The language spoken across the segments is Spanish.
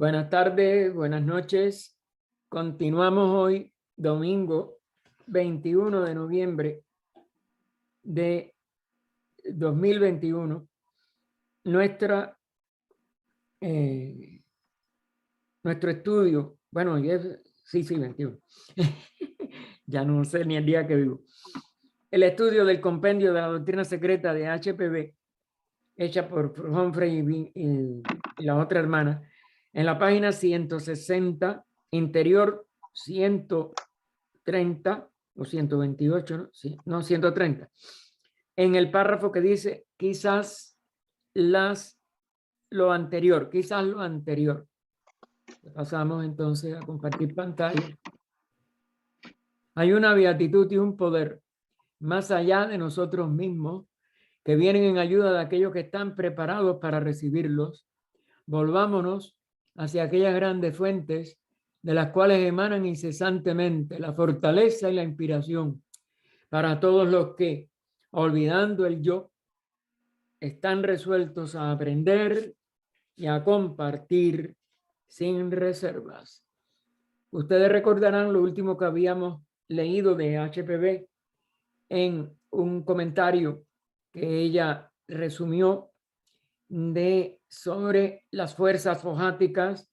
Buenas tardes, buenas noches. Continuamos hoy, domingo 21 de noviembre de 2021, nuestro estudio. Bueno, sí, 21. Ya no sé ni el día que vivo. El estudio del compendio de la doctrina secreta de HPB, hecha por Humphrey y la otra hermana, en la página 160, interior 130 o 128, ¿no? Sí, no, 130. En el párrafo que dice, quizás lo anterior. Pasamos entonces a compartir pantalla. Hay una beatitud y un poder más allá de nosotros mismos que vienen en ayuda de aquellos que están preparados para recibirlos. Volvámonos hacia aquellas grandes fuentes de las cuales emanan incesantemente la fortaleza y la inspiración para todos los que, olvidando el yo, están resueltos a aprender y a compartir sin reservas. Ustedes recordarán lo último que habíamos leído de HPB en un comentario que ella resumió sobre las fuerzas fojáticas,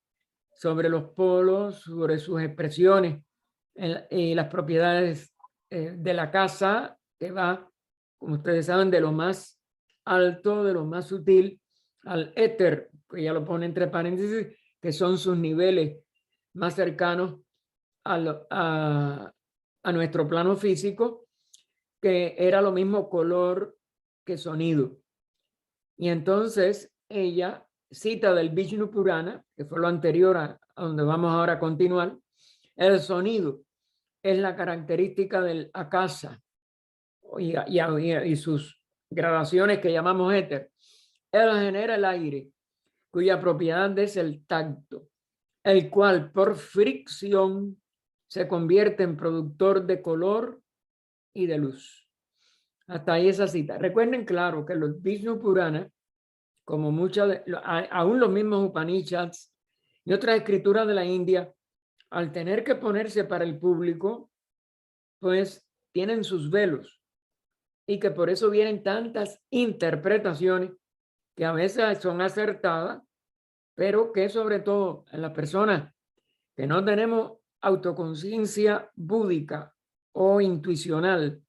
sobre los polos, sobre sus expresiones y las propiedades de la casa, que va, como ustedes saben, de lo más alto, de lo más sutil, al éter, que ya lo pone entre paréntesis, que son sus niveles más cercanos a nuestro plano físico, que era lo mismo color que sonido. Y entonces ella cita del Vishnu Purana, que fue lo anterior a donde vamos ahora a continuar. El sonido es la característica del akasa y sus gradaciones que llamamos éter. Él genera el aire, cuya propiedad es el tacto, el cual por fricción se convierte en productor de color y de luz. Hasta ahí esa cita. Recuerden, claro, que los Vishnu Purana, como aún los mismos Upanishads y otras escrituras de la India, al tener que ponerse para el público, pues tienen sus velos y que por eso vienen tantas interpretaciones que a veces son acertadas, pero que sobre todo en las personas que no tenemos autoconciencia búdica o intuicional,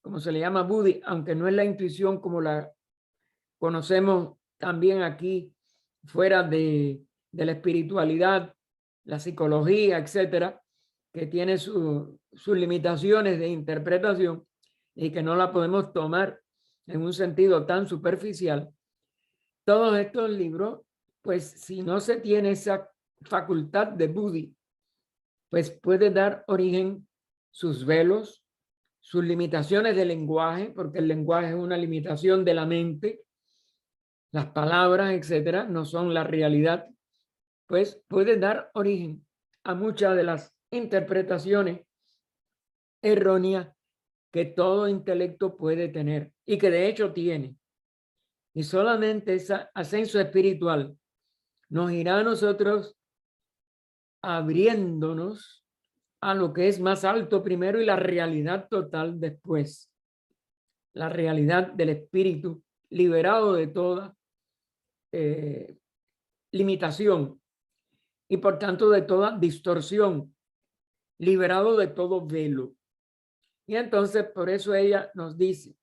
como se le llama budi, aunque no es la intuición como la conocemos también aquí fuera de la espiritualidad, la psicología, etcétera, que tiene sus limitaciones de interpretación y que no la podemos tomar en un sentido tan superficial. Todos estos libros, pues si no se tiene esa facultad de Budi, pues puede dar origen sus velos, sus limitaciones de lenguaje, porque el lenguaje es una limitación de la mente, las palabras, etcétera, no son la realidad, pues puede dar origen a muchas de las interpretaciones erróneas que todo intelecto puede tener y que de hecho tiene. Y solamente ese ascenso espiritual nos irá a nosotros abriéndonos a lo que es más alto primero y la realidad total después. La realidad del espíritu liberado de toda limitación y por tanto de toda distorsión, liberado de todo velo. Y entonces por eso ella nos dice,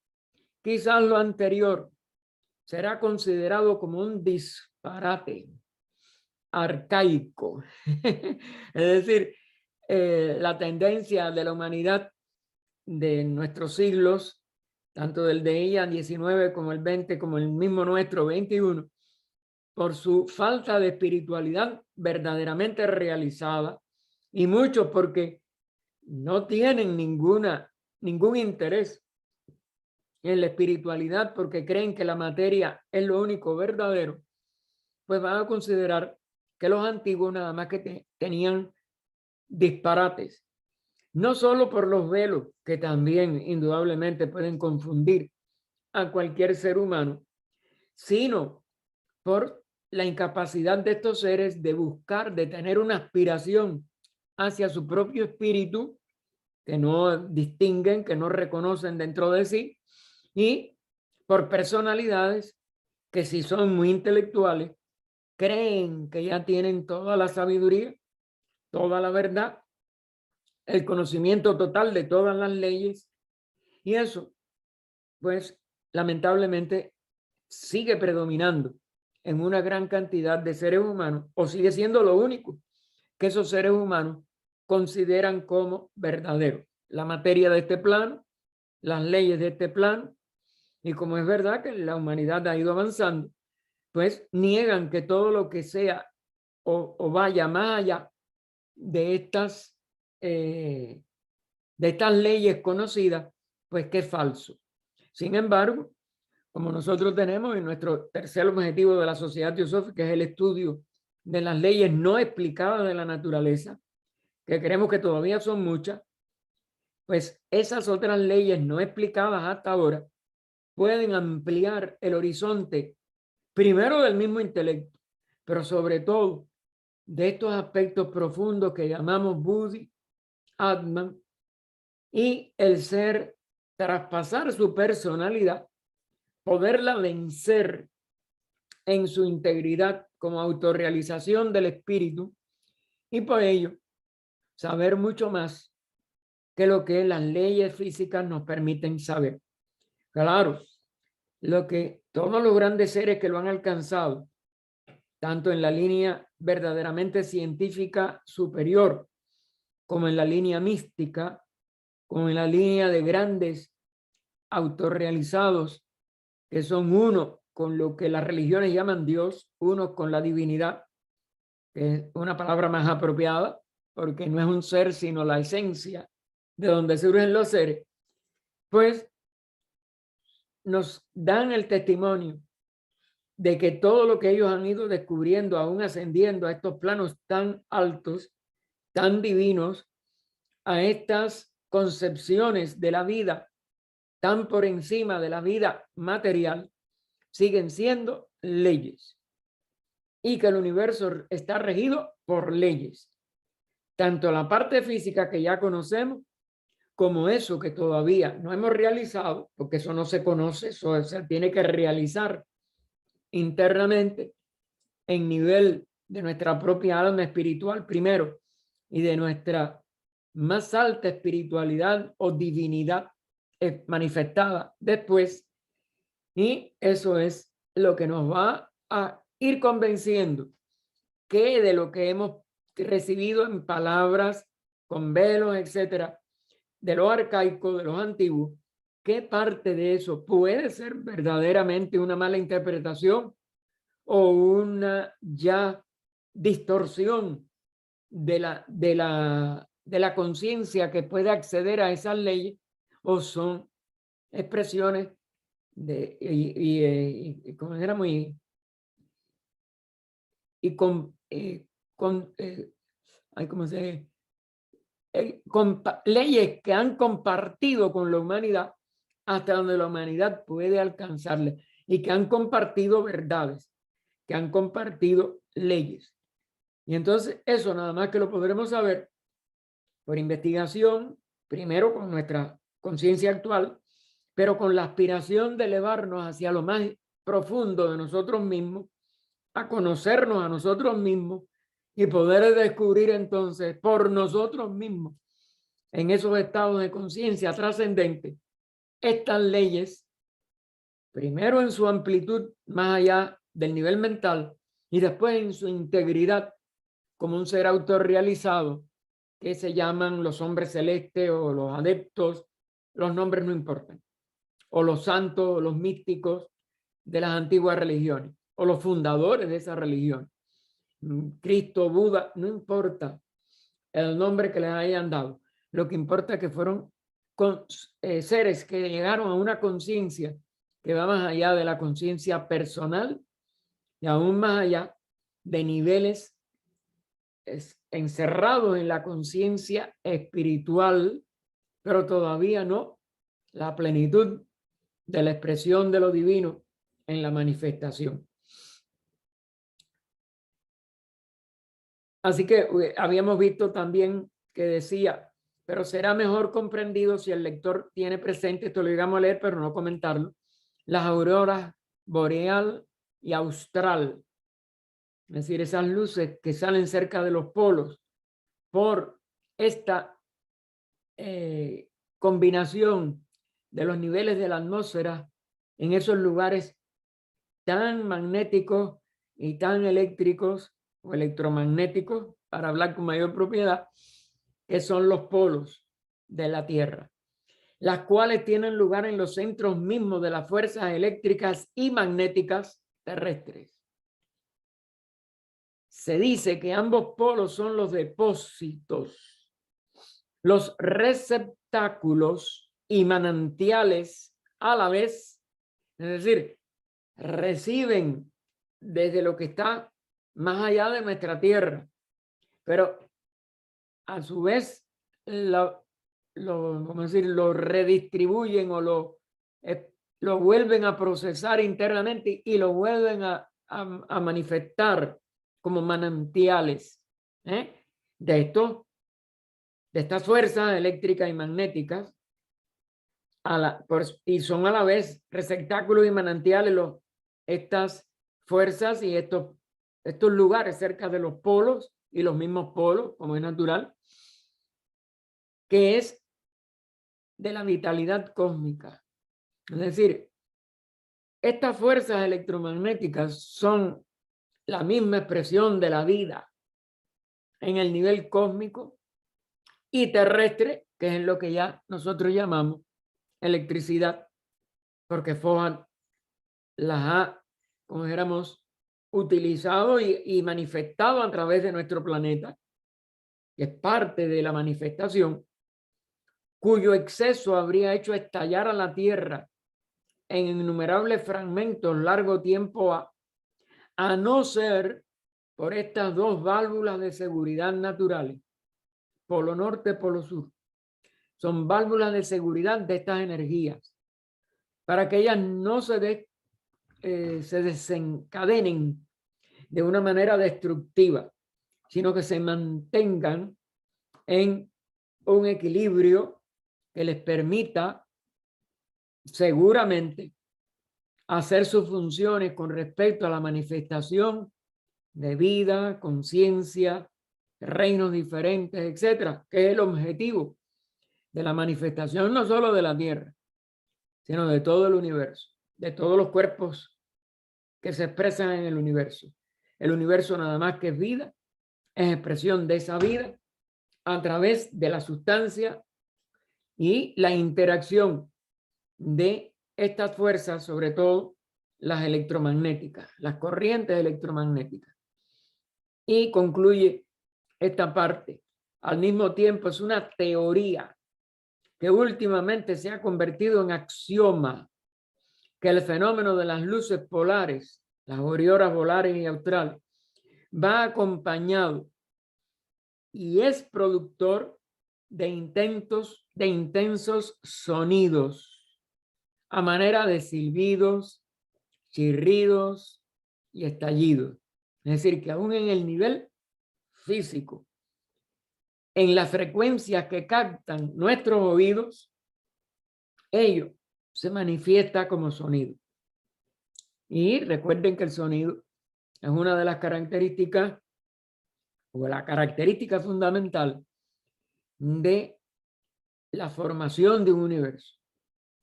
quizás lo anterior será considerado como un disparate arcaico. Es decir, la tendencia de la humanidad de nuestros siglos, tanto del de ella 19 como el 20, como el mismo nuestro 21, por su falta de espiritualidad verdaderamente realizada, y muchos porque no tienen ningún interés en la espiritualidad porque creen que la materia es lo único verdadero, pues van a considerar que los antiguos nada más que tenían disparates, no solo por los velos, que también indudablemente pueden confundir a cualquier ser humano, sino por la incapacidad de estos seres de buscar, de tener una aspiración hacia su propio espíritu, que no distinguen, que no reconocen dentro de sí, y por personalidades que si son muy intelectuales, creen que ya tienen toda la sabiduría, toda la verdad, el conocimiento total de todas las leyes, y eso, pues, lamentablemente sigue predominando en una gran cantidad de seres humanos, o sigue siendo lo único que esos seres humanos consideran como verdadero. La materia de este plano, las leyes de este plano, y como es verdad que la humanidad ha ido avanzando, pues niegan que todo lo que sea o vaya más allá de eh, de estas leyes conocidas, pues que es falso. Sin embargo, como nosotros tenemos en nuestro tercer objetivo de la Sociedad Teosófica, que es el estudio de las leyes no explicadas de la naturaleza, que creemos que todavía son muchas, pues esas otras leyes no explicadas hasta ahora pueden ampliar el horizonte, primero del mismo intelecto, pero sobre todo de estos aspectos profundos que llamamos Buddhi, Atman, y el ser traspasar su personalidad, poderla vencer en su integridad como autorrealización del espíritu, y por ello saber mucho más que lo que las leyes físicas nos permiten saber. Claro, lo que todos los grandes seres que lo han alcanzado, tanto en la línea verdaderamente científica superior, como en la línea mística, como en la línea de grandes autorrealizados, que son uno con lo que las religiones llaman Dios, uno con la divinidad, que es una palabra más apropiada, porque no es un ser, sino la esencia de donde surgen los seres, pues nos dan el testimonio de que todo lo que ellos han ido descubriendo, aún ascendiendo a estos planos tan altos, tan divinos, a estas concepciones de la vida tan por encima de la vida material, siguen siendo leyes, y que el universo está regido por leyes, tanto la parte física que ya conocemos, como eso que todavía no hemos realizado, porque eso no se conoce, eso se tiene que realizar internamente en nivel de nuestra propia alma espiritual primero, y de nuestra más alta espiritualidad o divinidad manifestada después, y eso es lo que nos va a ir convenciendo que de lo que hemos recibido en palabras con velos, etcétera, de lo arcaico, de los antiguos, qué parte de eso puede ser verdaderamente una mala interpretación o una ya distorsión de la conciencia que puede acceder a esas leyes, o son expresiones como era muy ¿cómo se leyes que han compartido con la humanidad hasta donde la humanidad puede alcanzarle, y que han compartido verdades, que han compartido leyes. Y entonces eso nada más que lo podremos saber por investigación, primero con nuestra conciencia actual, pero con la aspiración de elevarnos hacia lo más profundo de nosotros mismos, a conocernos a nosotros mismos y poder descubrir entonces por nosotros mismos en esos estados de conciencia trascendente estas leyes, primero en su amplitud más allá del nivel mental, y después en su integridad como un ser autorrealizado, que se llaman los hombres celestes o los adeptos, los nombres no importan, o los santos o los místicos de las antiguas religiones, o los fundadores de esa religión, Cristo, Buda, no importa el nombre que les hayan dado, lo que importa es que fueron seres que llegaron a una conciencia que va más allá de la conciencia personal y aún más allá de niveles encerrados en la conciencia espiritual, pero todavía no la plenitud de la expresión de lo divino en la manifestación. Así que habíamos visto también que decía, pero será mejor comprendido si el lector tiene presente, esto lo llegamos a leer, pero no comentarlo, las auroras boreal y austral. Es decir, esas luces que salen cerca de los polos por esta combinación de los niveles de la atmósfera en esos lugares tan magnéticos y tan eléctricos o electromagnéticos, para hablar con mayor propiedad, que son los polos de la Tierra, las cuales tienen lugar en los centros mismos de las fuerzas eléctricas y magnéticas terrestres. Se dice que ambos polos son los depósitos, los receptáculos y manantiales a la vez, es decir, reciben desde lo que está más allá de nuestra tierra, pero a su vez vamos a decir, lo redistribuyen o lo vuelven a procesar internamente y lo vuelven a manifestar como manantiales de estas fuerzas eléctricas y magnéticas y son a la vez receptáculos y manantiales estas fuerzas y estos lugares cerca de los polos y los mismos polos, como es natural, que es de la vitalidad cósmica. Es decir, estas fuerzas electromagnéticas son la misma expresión de la vida en el nivel cósmico y terrestre, que es lo que ya nosotros llamamos electricidad, porque Fohan las ha, como dijéramos, utilizado y manifestado a través de nuestro planeta, que es parte de la manifestación, cuyo exceso habría hecho estallar a la Tierra en innumerables fragmentos largo tiempo a no ser por estas dos válvulas de seguridad naturales, polo norte, polo sur. Son válvulas de seguridad de estas energías, para que ellas no se desencadenen de una manera destructiva, sino que se mantengan en un equilibrio que les permita seguramente hacer sus funciones con respecto a la manifestación de vida, conciencia, reinos diferentes, etcétera, que es el objetivo de la manifestación no solo de la Tierra, sino de todo el universo, de todos los cuerpos que se expresan en el universo. El universo nada más que es vida, es expresión de esa vida a través de la sustancia y la interacción de estas fuerzas, sobre todo las electromagnéticas, las corrientes electromagnéticas. Y concluye esta parte. Al mismo tiempo es una teoría que últimamente se ha convertido en axioma, que el fenómeno de las luces polares, las auroras polares y australes, va acompañado y es productor de intensos sonidos a manera de silbidos, chirridos y estallidos. Es decir, que aún en el nivel físico, en las frecuencias que captan nuestros oídos, ello se manifiesta como sonido. Y recuerden que el sonido es una de las características o la característica fundamental de la formación de un universo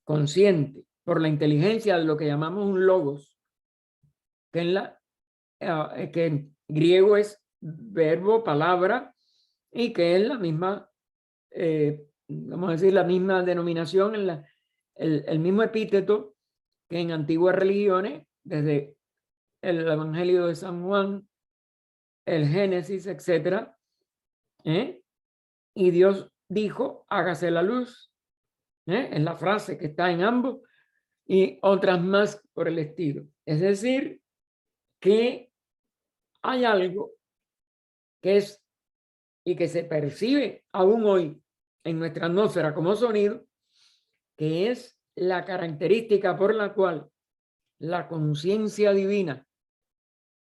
consciente por la inteligencia de lo que llamamos un logos, que en griego es verbo, palabra, y que es la misma, vamos a decir, la misma denominación, el mismo epíteto que en antiguas religiones, desde el Evangelio de San Juan, el Génesis, etcétera, y Dios dijo, hágase la luz, es la frase que está en ambos, y otras más por el estilo. Es decir, que hay algo que es y que se percibe aún hoy en nuestra atmósfera como sonido, que es la característica por la cual la conciencia divina,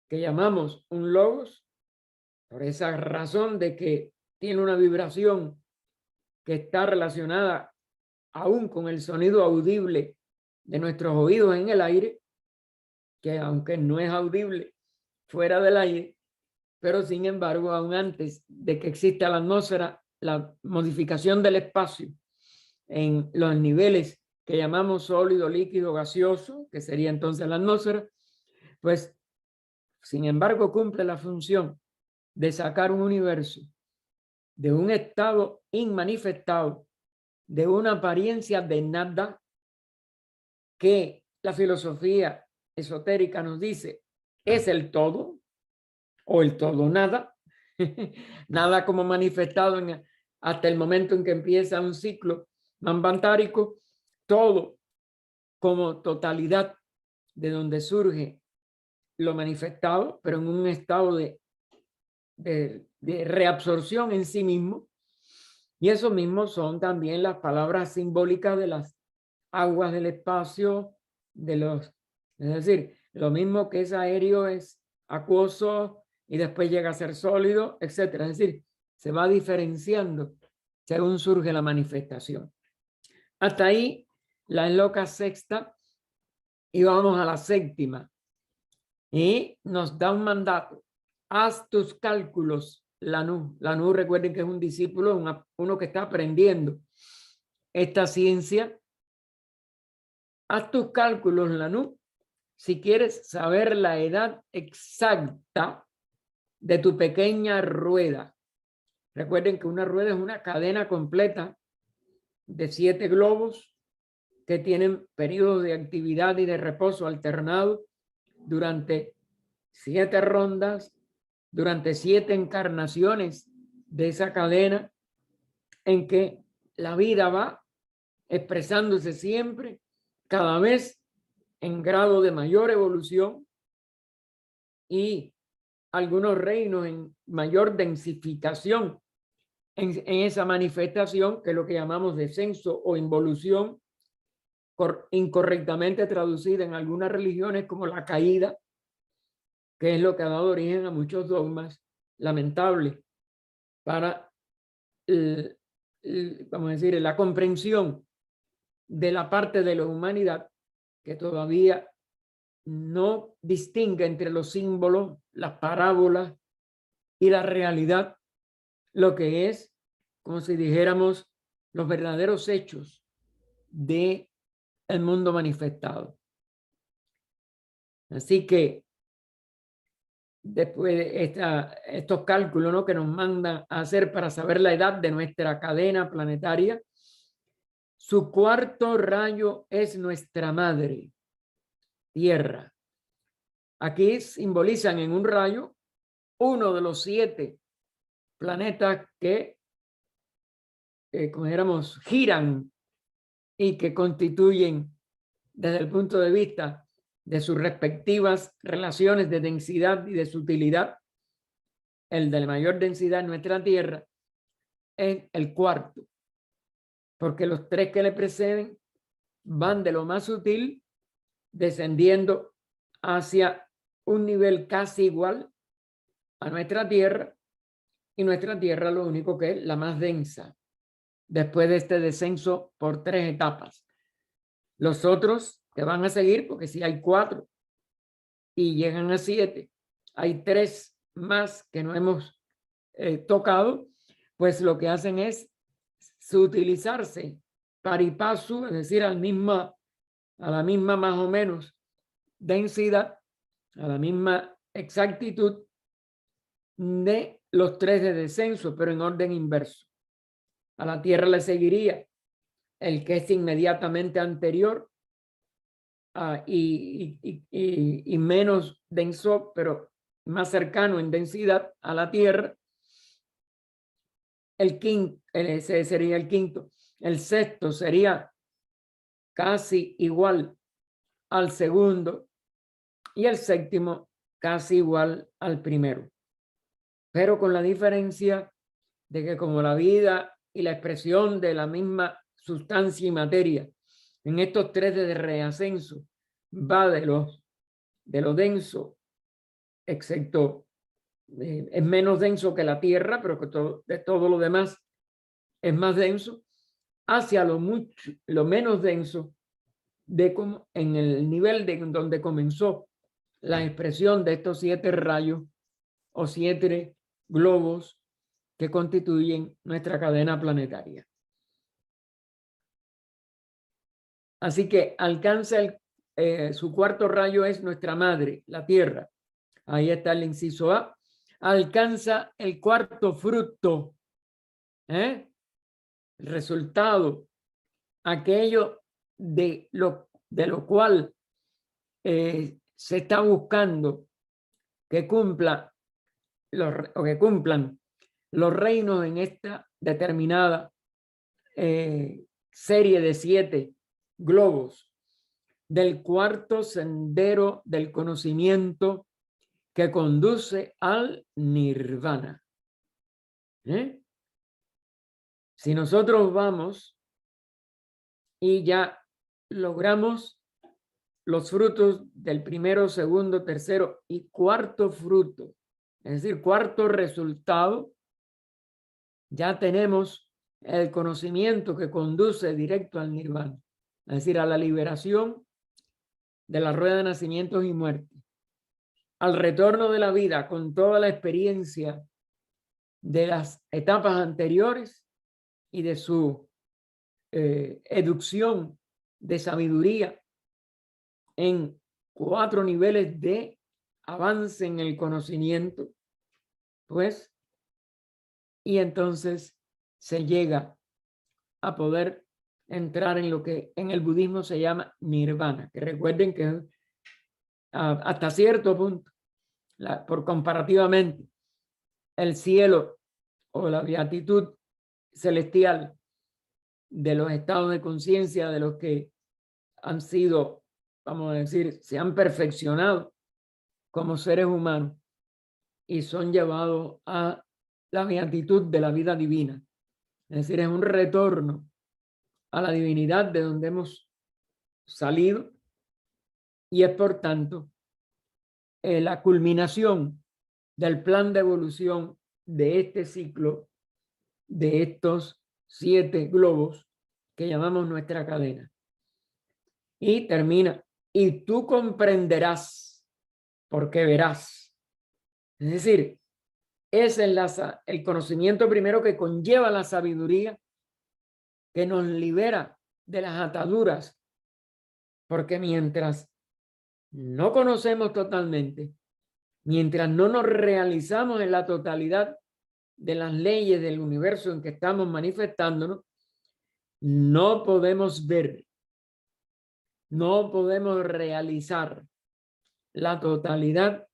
que llamamos un logos, por esa razón de que tiene una vibración que está relacionada aún con el sonido audible de nuestros oídos en el aire, que aunque no es audible fuera del aire, pero sin embargo, aún antes de que exista la atmósfera, la modificación del espacio en los niveles que llamamos sólido, líquido, gaseoso, que sería entonces la atmósfera, pues sin embargo cumple la función de sacar un universo de un estado inmanifestado, de una apariencia de nada, que la filosofía esotérica nos dice es el todo o el todo nada, nada como manifestado hasta el momento en que empieza un ciclo manvantárico, todo como totalidad de donde surge lo manifestado, pero en un estado de reabsorción en sí mismo. Y eso mismo son también las palabras simbólicas de las aguas del espacio, es decir, lo mismo que es aéreo es acuoso y después llega a ser sólido, etcétera. Es decir, se va diferenciando según surge la manifestación. Hasta ahí la loca sexta, y vamos a la séptima. Y nos da un mandato: haz tus cálculos, Lanú. Lanú, recuerden que es un discípulo, uno que está aprendiendo esta ciencia. Haz tus cálculos, Lanú, si quieres saber la edad exacta de tu pequeña rueda. Recuerden que una rueda es una cadena completa de 7 globos que tienen periodos de actividad y de reposo alternados durante 7 rondas, durante 7 encarnaciones de esa cadena, en que la vida va expresándose siempre, cada vez en grado de mayor evolución, y algunos reinos en mayor densificación en esa manifestación, que es lo que llamamos descenso o involución, incorrectamente traducida en algunas religiones como la caída, que es lo que ha dado origen a muchos dogmas lamentables para, vamos a decir, la comprensión de la parte de la humanidad que todavía no distingue entre los símbolos, las parábolas y la realidad, lo que es, como si dijéramos, los verdaderos hechos de el mundo manifestado. Así que después de estos cálculos, ¿no?, que nos mandan a hacer para saber la edad de nuestra cadena planetaria, su cuarto rayo es nuestra madre Tierra. Aquí simbolizan en un rayo uno de los 7 planetas que, como dijéramos, giran y que constituyen, desde el punto de vista de sus respectivas relaciones de densidad y de sutilidad, el de mayor densidad en nuestra Tierra es el cuarto, porque los 3 que le preceden van de lo más sutil descendiendo hacia un nivel casi igual a nuestra Tierra, y nuestra Tierra lo único que es la más densa después de este descenso por 3 etapas. Los otros que van a seguir, porque si hay 4 y llegan a 7, hay 3 más que no hemos tocado, pues lo que hacen es sutilizarse pari passu, es decir, a la misma más o menos densidad, a la misma exactitud de los 3 de descenso, pero en orden inverso. A la Tierra le seguiría el que es inmediatamente anterior y menos denso, pero más cercano en densidad a la Tierra. Ese sería el quinto. El sexto sería casi igual al segundo, y el séptimo casi igual al primero, pero con la diferencia de que, como la vida y la expresión de la misma sustancia y materia en estos 3 de reascenso va de lo denso, excepto es menos denso que la Tierra, pero que de todo lo demás es más denso, hacia lo menos denso en el nivel de donde comenzó la expresión de estos 7 rayos o 7 globos que constituyen nuestra cadena planetaria. Así que alcanza su cuarto rayo es nuestra madre, la Tierra. Ahí está el inciso A. Alcanza el cuarto fruto, el resultado, aquello de lo cual se está buscando que cumplan los reinos en esta determinada serie de 7 globos del cuarto sendero del conocimiento que conduce al nirvana. Si nosotros vamos y ya logramos los frutos del primero, segundo, tercero y cuarto fruto, es decir, cuarto resultado, ya tenemos el conocimiento que conduce directo al nirvana, es decir, a la liberación de la rueda de nacimientos y muerte, al retorno de la vida con toda la experiencia de las etapas anteriores y de su educción de sabiduría en 4 niveles de avance en el conocimiento, pues, y entonces se llega a poder entrar en lo que en el budismo se llama nirvana, que recuerden que hasta cierto punto, por comparativamente, el cielo o la beatitud celestial de los estados de conciencia de los que han sido, vamos a decir, se han perfeccionado como seres humanos y son llevados a la beatitud de la vida divina. Es decir, es un retorno a la divinidad de donde hemos salido y es por tanto la culminación del plan de evolución de este ciclo, de estos 7 globos que llamamos nuestra cadena. Y termina, y tú comprenderás porque verás. Es decir, es el conocimiento primero que conlleva la sabiduría, que nos libera de las ataduras, porque mientras no conocemos totalmente, mientras no nos realizamos en la totalidad de las leyes del universo en que estamos manifestándonos, no podemos ver, no podemos realizar la totalidad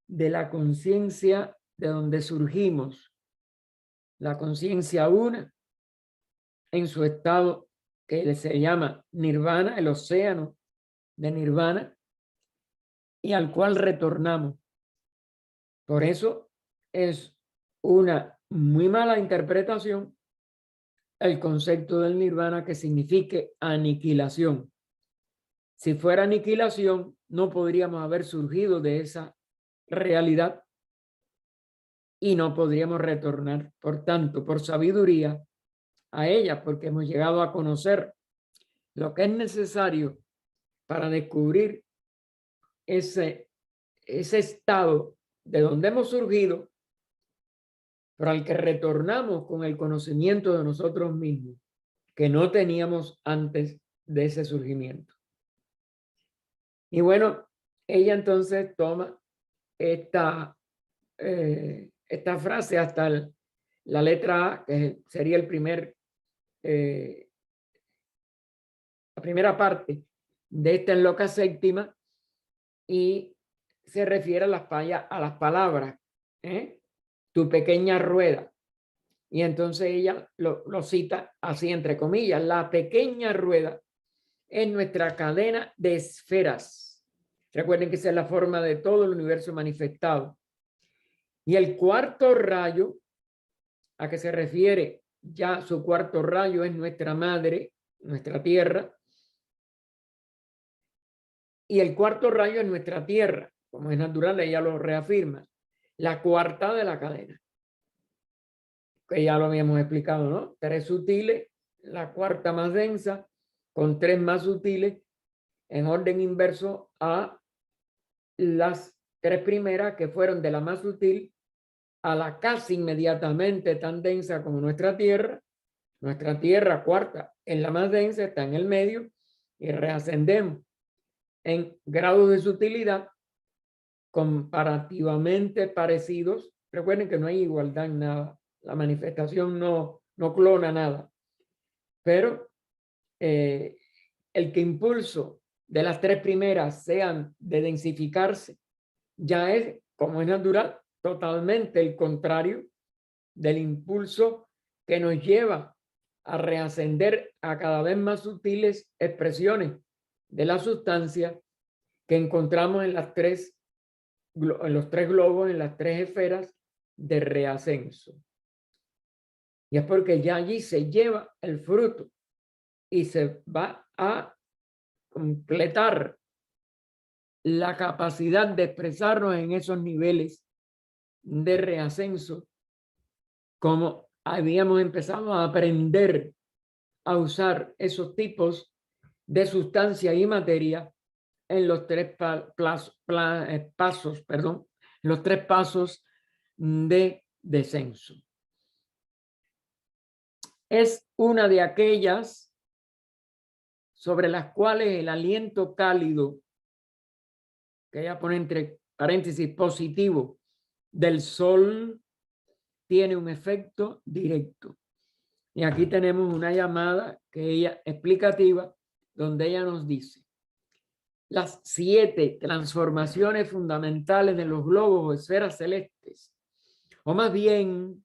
de la conciencia de donde surgimos, la conciencia una en su estado que se llama nirvana, el océano de nirvana, y al cual retornamos. Por eso es una muy mala interpretación el concepto del nirvana que signifique aniquilación. Si fuera aniquilación, no podríamos haber surgido de esa realidad y no podríamos retornar, por tanto, por sabiduría a ella, porque hemos llegado a conocer lo que es necesario para descubrir ese estado de donde hemos surgido, pero al que retornamos con el conocimiento de nosotros mismos, que no teníamos antes de ese surgimiento. Y bueno, ella entonces toma esta frase hasta la letra A, que sería la primera parte de esta enloca séptima, y se refiere a las palabras, tu pequeña rueda. Y entonces ella lo cita así entre comillas, la pequeña rueda es nuestra cadena de esferas. Recuerden que esa es la forma de todo el universo manifestado. Y el cuarto rayo, a que se refiere ya su cuarto rayo, es nuestra madre, nuestra tierra. Y el cuarto rayo es nuestra tierra, como es natural, ella lo reafirma. la cuarta de la cadena, que ya lo habíamos explicado, ¿no? 3 sutiles, la cuarta más densa, con 3 más sutiles, en orden inverso a las 3 primeras, que fueron de la más sutil a la casi inmediatamente tan densa como nuestra Tierra. Nuestra Tierra cuarta es la más densa, está en el medio, y reascendemos en grados de sutilidad comparativamente parecidos. Recuerden que no hay igualdad en nada. La manifestación no clona nada. Pero el que impulso de las 3 primeras sean de densificarse ya es, como es natural, totalmente el contrario del impulso que nos lleva a reascender a cada vez más sutiles expresiones de la sustancia que encontramos en los 3 globos, en las 3 esferas de reascenso. Y es porque ya allí se lleva el fruto y se va a completar la capacidad de expresarnos en esos niveles de reascenso, como habíamos empezado a aprender a usar esos tipos de sustancia y materia en los 3 pasos, los 3 pasos de descenso. Es una de aquellas sobre las cuales el aliento cálido, que ella pone entre paréntesis positivo, del sol tiene un efecto directo. Y aquí tenemos una llamada que ella explicativa, donde ella nos dice: las 7 transformaciones fundamentales de los globos o esferas celestes, o más bien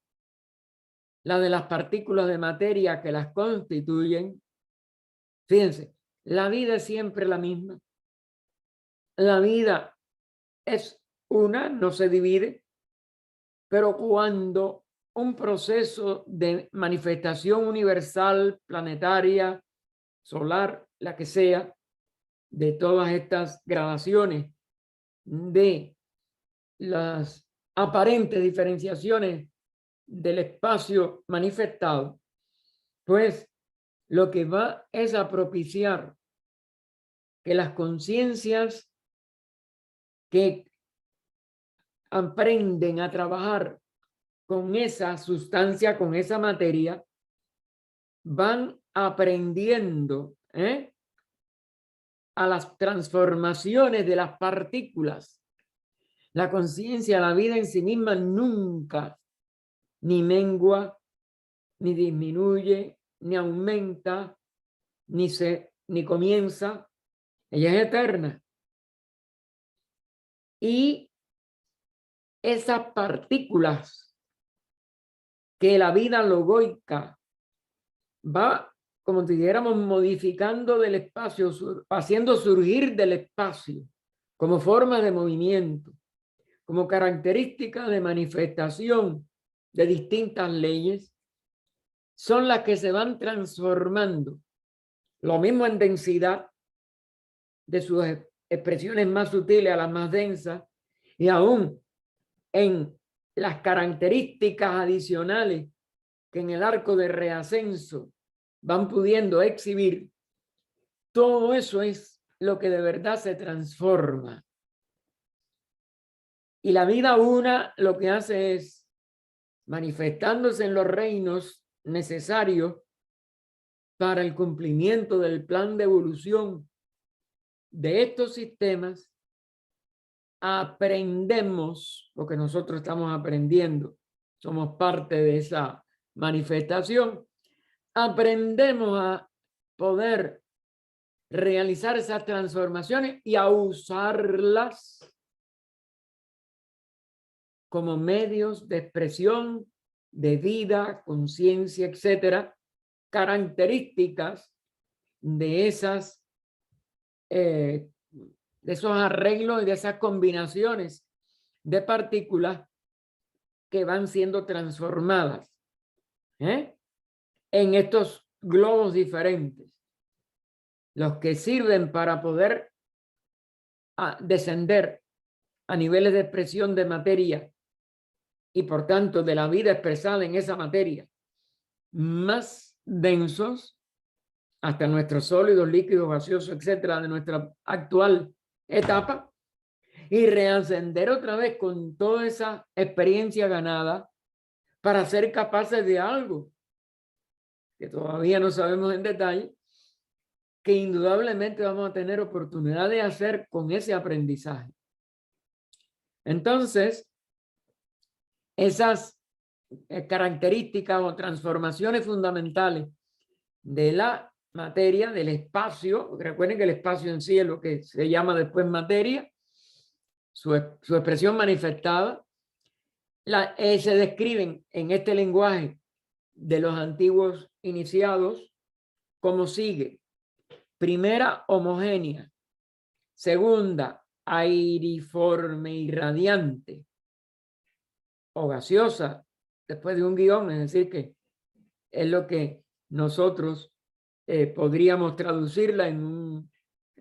la de las partículas de materia que las constituyen. Fíjense, la vida es siempre la misma. La vida es una, no se divide, pero cuando un proceso de manifestación universal, planetaria, solar, la que sea, de todas estas gradaciones de las aparentes diferenciaciones del espacio manifestado, pues lo que va es a propiciar que las conciencias que aprenden a trabajar con esa sustancia, con esa materia, van aprendiendo a las transformaciones de las partículas. La conciencia, la vida en sí misma nunca ni mengua, ni disminuye, ni aumenta, ni comienza. Ella es eterna. Y esas partículas que la vida logoica va, como si dijéramos, modificando del espacio, haciendo surgir del espacio como forma de movimiento, como característica de manifestación de distintas leyes, son las que se van transformando, lo mismo en densidad de sus expresiones más sutiles a las más densas, y aún en las características adicionales que en el arco de reascenso van pudiendo exhibir. Todo eso es lo que de verdad se transforma. Y la vida una lo que hace es, manifestándose en los reinos necesarios para el cumplimiento del plan de evolución de estos sistemas, aprendemos lo que nosotros estamos aprendiendo. Somos parte de esa manifestación. Aprendemos a poder realizar esas transformaciones y a usarlas como medios de expresión, de vida, conciencia, etcétera, características de esas de esos arreglos y de esas combinaciones de partículas que van siendo transformadas en estos globos diferentes, los que sirven para poder descender a niveles de expresión de materia y por tanto de la vida expresada en esa materia, más densos, hasta nuestros sólidos, líquidos, gaseosos, etcétera, de nuestra actual etapa, y reascender otra vez con toda esa experiencia ganada para ser capaces de algo que todavía no sabemos en detalle, que indudablemente vamos a tener oportunidad de hacer con ese aprendizaje. Entonces, esas características o transformaciones fundamentales de la materia, del espacio, recuerden que el espacio en sí es lo que se llama después materia, su expresión manifestada, se describen en este lenguaje de los antiguos iniciados como sigue. Primera, homogénea. Segunda, airiforme y radiante o gaseosa, después de un guión, es decir, que es lo que nosotros podríamos traducirla en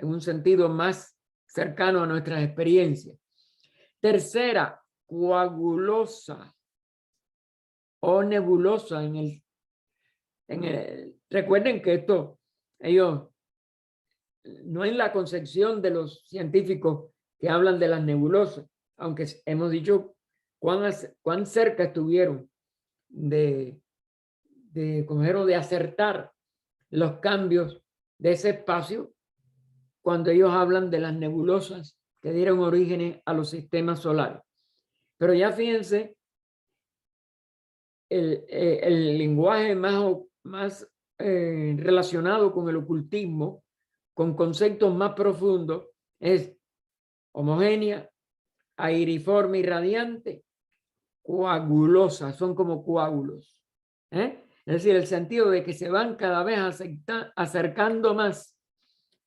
un sentido más cercano a nuestras experiencias. Tercera, coagulosa o nebulosa recuerden que esto, ellos, no en la concepción de los científicos que hablan de las nebulosas, aunque hemos dicho cuán cerca estuvieron de coger o de acertar los cambios de ese espacio cuando ellos hablan de las nebulosas que dieron origen a los sistemas solares. Pero ya fíjense, el lenguaje más relacionado con el ocultismo, con conceptos más profundos, es homogénea, airiforme y radiante, coagulosa, son como coágulos. Es decir, el sentido de que se van cada vez acercando más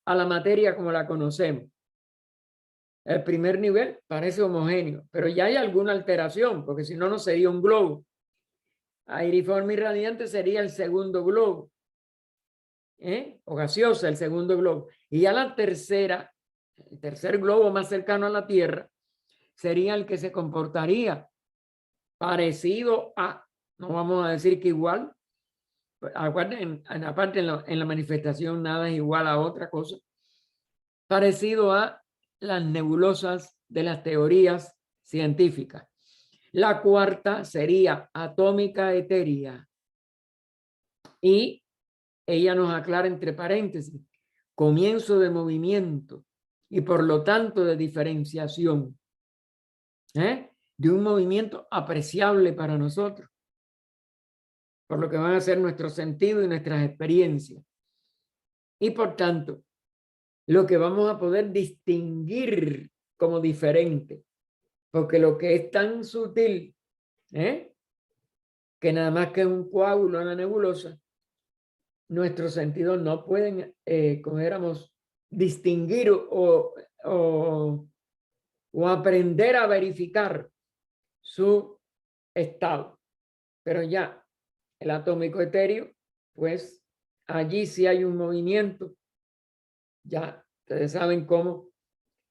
a la materia como la conocemos. El primer nivel parece homogéneo, pero ya hay alguna alteración, porque si no, no sería un globo. Airiforme y radiante sería el segundo globo, o gaseosa, el segundo globo. Y ya el tercer globo más cercano a la Tierra, sería el que se comportaría parecido a, no vamos a decir que igual, acuérdense, aparte en la manifestación nada es igual a otra cosa, parecido a las nebulosas de las teorías científicas. La cuarta sería atómica etérea. Y ella nos aclara entre paréntesis, comienzo de movimiento y por lo tanto de diferenciación. De un movimiento apreciable para nosotros, por lo que van a ser nuestros sentidos y nuestras experiencias. Y por tanto, lo que vamos a poder distinguir como diferente, porque lo que es tan sutil, que nada más que un coágulo en la nebulosa, nuestros sentidos no pueden, como éramos, distinguir o aprender a verificar su estado. Pero ya el atómico etéreo, pues allí sí hay un movimiento. Ya ustedes saben cómo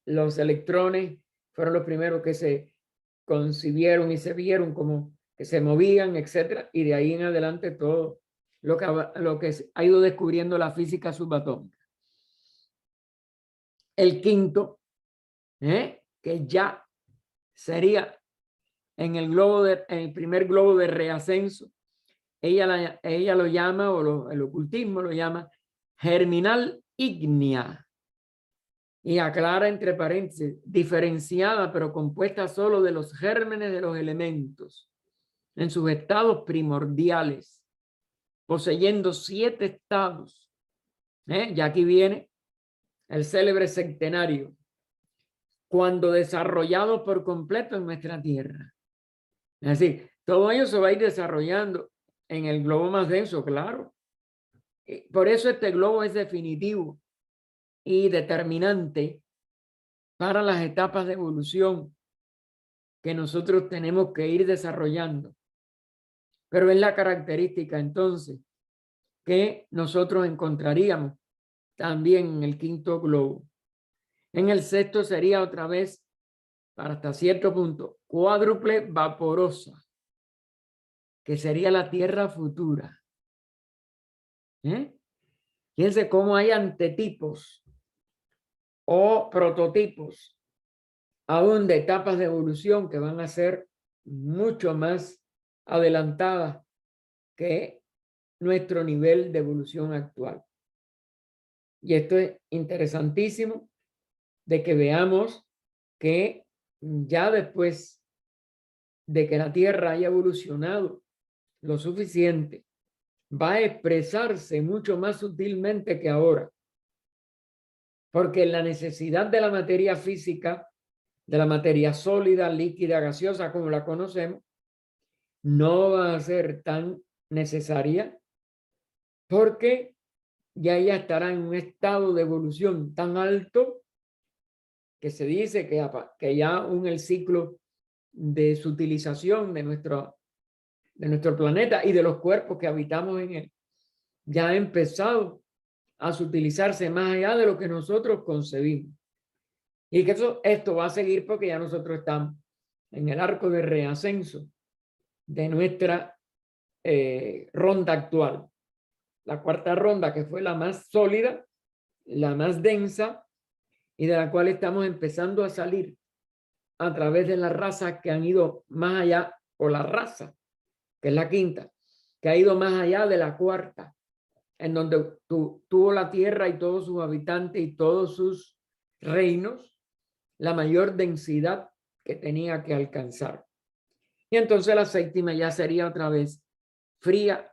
los electrones fueron los primeros que se concibieron y se vieron como que se movían, etcétera, y de ahí en adelante todo lo que ha ido descubriendo la física subatómica. El quinto, que ya sería en el primer globo de reascenso, ella lo llama, o el ocultismo lo llama germinal ígnea, y aclara entre paréntesis, diferenciada pero compuesta solo de los gérmenes de los elementos en sus estados primordiales, poseyendo 7 estados. Ya aquí viene el célebre centenario, cuando desarrollado por completo en nuestra Tierra. Es decir, todo ello se va a ir desarrollando en el globo más denso, claro. Por eso este globo es definitivo y determinante para las etapas de evolución que nosotros tenemos que ir desarrollando. Pero es la característica entonces que nosotros encontraríamos también en el quinto globo. En el sexto sería otra vez para hasta cierto punto, cuádruple vaporosa, que sería la Tierra futura. Fíjense cómo hay antetipos o prototipos aún de etapas de evolución que van a ser mucho más adelantadas que nuestro nivel de evolución actual. Y esto es interesantísimo de que veamos que ya después de que la Tierra haya evolucionado lo suficiente, va a expresarse mucho más sutilmente que ahora. Porque la necesidad de la materia física, de la materia sólida, líquida, gaseosa, como la conocemos, no va a ser tan necesaria porque ya ella estará en un estado de evolución tan alto que se dice que ya aún el ciclo de su utilización de nuestro planeta y de los cuerpos que habitamos en él ya ha empezado a utilizarse más allá de lo que nosotros concebimos. Y que esto va a seguir porque ya nosotros estamos en el arco de reascenso de nuestra ronda actual. La cuarta ronda, que fue la más sólida, la más densa, y de la cual estamos empezando a salir a través de las razas que han ido más allá, o la raza, que es la quinta, que ha ido más allá de la cuarta, en donde tuvo la tierra y todos sus habitantes y todos sus reinos, la mayor densidad que tenía que alcanzar. Y entonces la séptima ya sería otra vez fría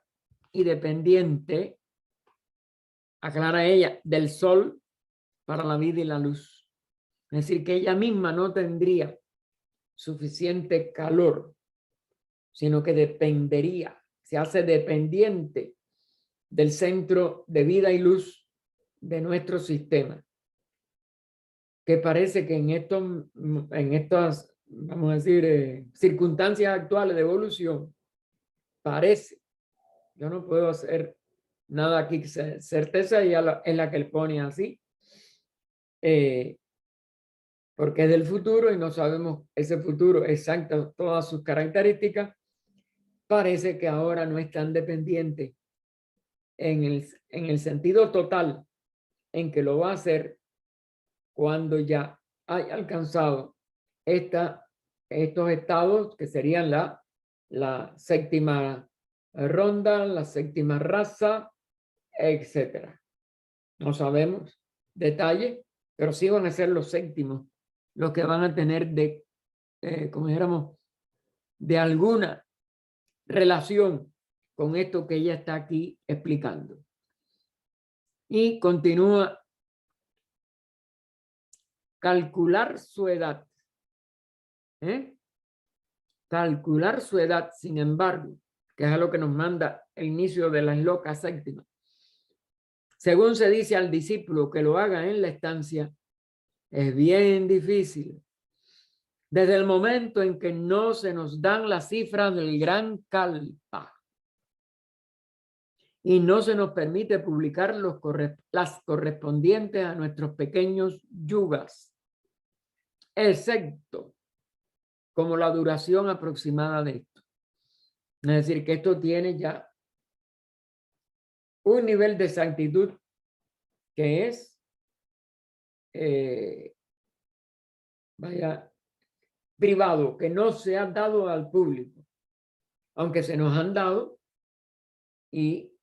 y dependiente, aclara ella, del sol para la vida y la luz. Es decir, que ella misma no tendría suficiente calor, sino que dependería, se hace dependiente del centro de vida y luz de nuestro sistema. Que parece que en estas, vamos a decir, circunstancias actuales de evolución, parece, yo no puedo hacer nada aquí, certeza y en la que él pone así, porque es del futuro y no sabemos ese futuro exacto, todas sus características, parece que ahora no es tan dependiente en el sentido total en que lo va a hacer cuando ya haya alcanzado estos estados que serían la séptima ronda, la séptima raza, etcétera. No sabemos detalle, pero sí van a ser los séptimos los que van a tener como dijéramos, de alguna relación con esto que ella está aquí explicando. Y continúa: calcular su edad. Calcular su edad, sin embargo, que es a lo que nos manda el inicio de la loca séptima. Según se dice al discípulo que lo haga en la estancia, es bien difícil. Desde el momento en que no se nos dan las cifras del gran Kalpa y no se nos permite publicar las correspondientes a nuestros pequeños yugas, excepto como la duración aproximada de esto. Es decir, que esto tiene ya un nivel de exactitud que es, privado, que no se ha dado al público, aunque se nos han dado, y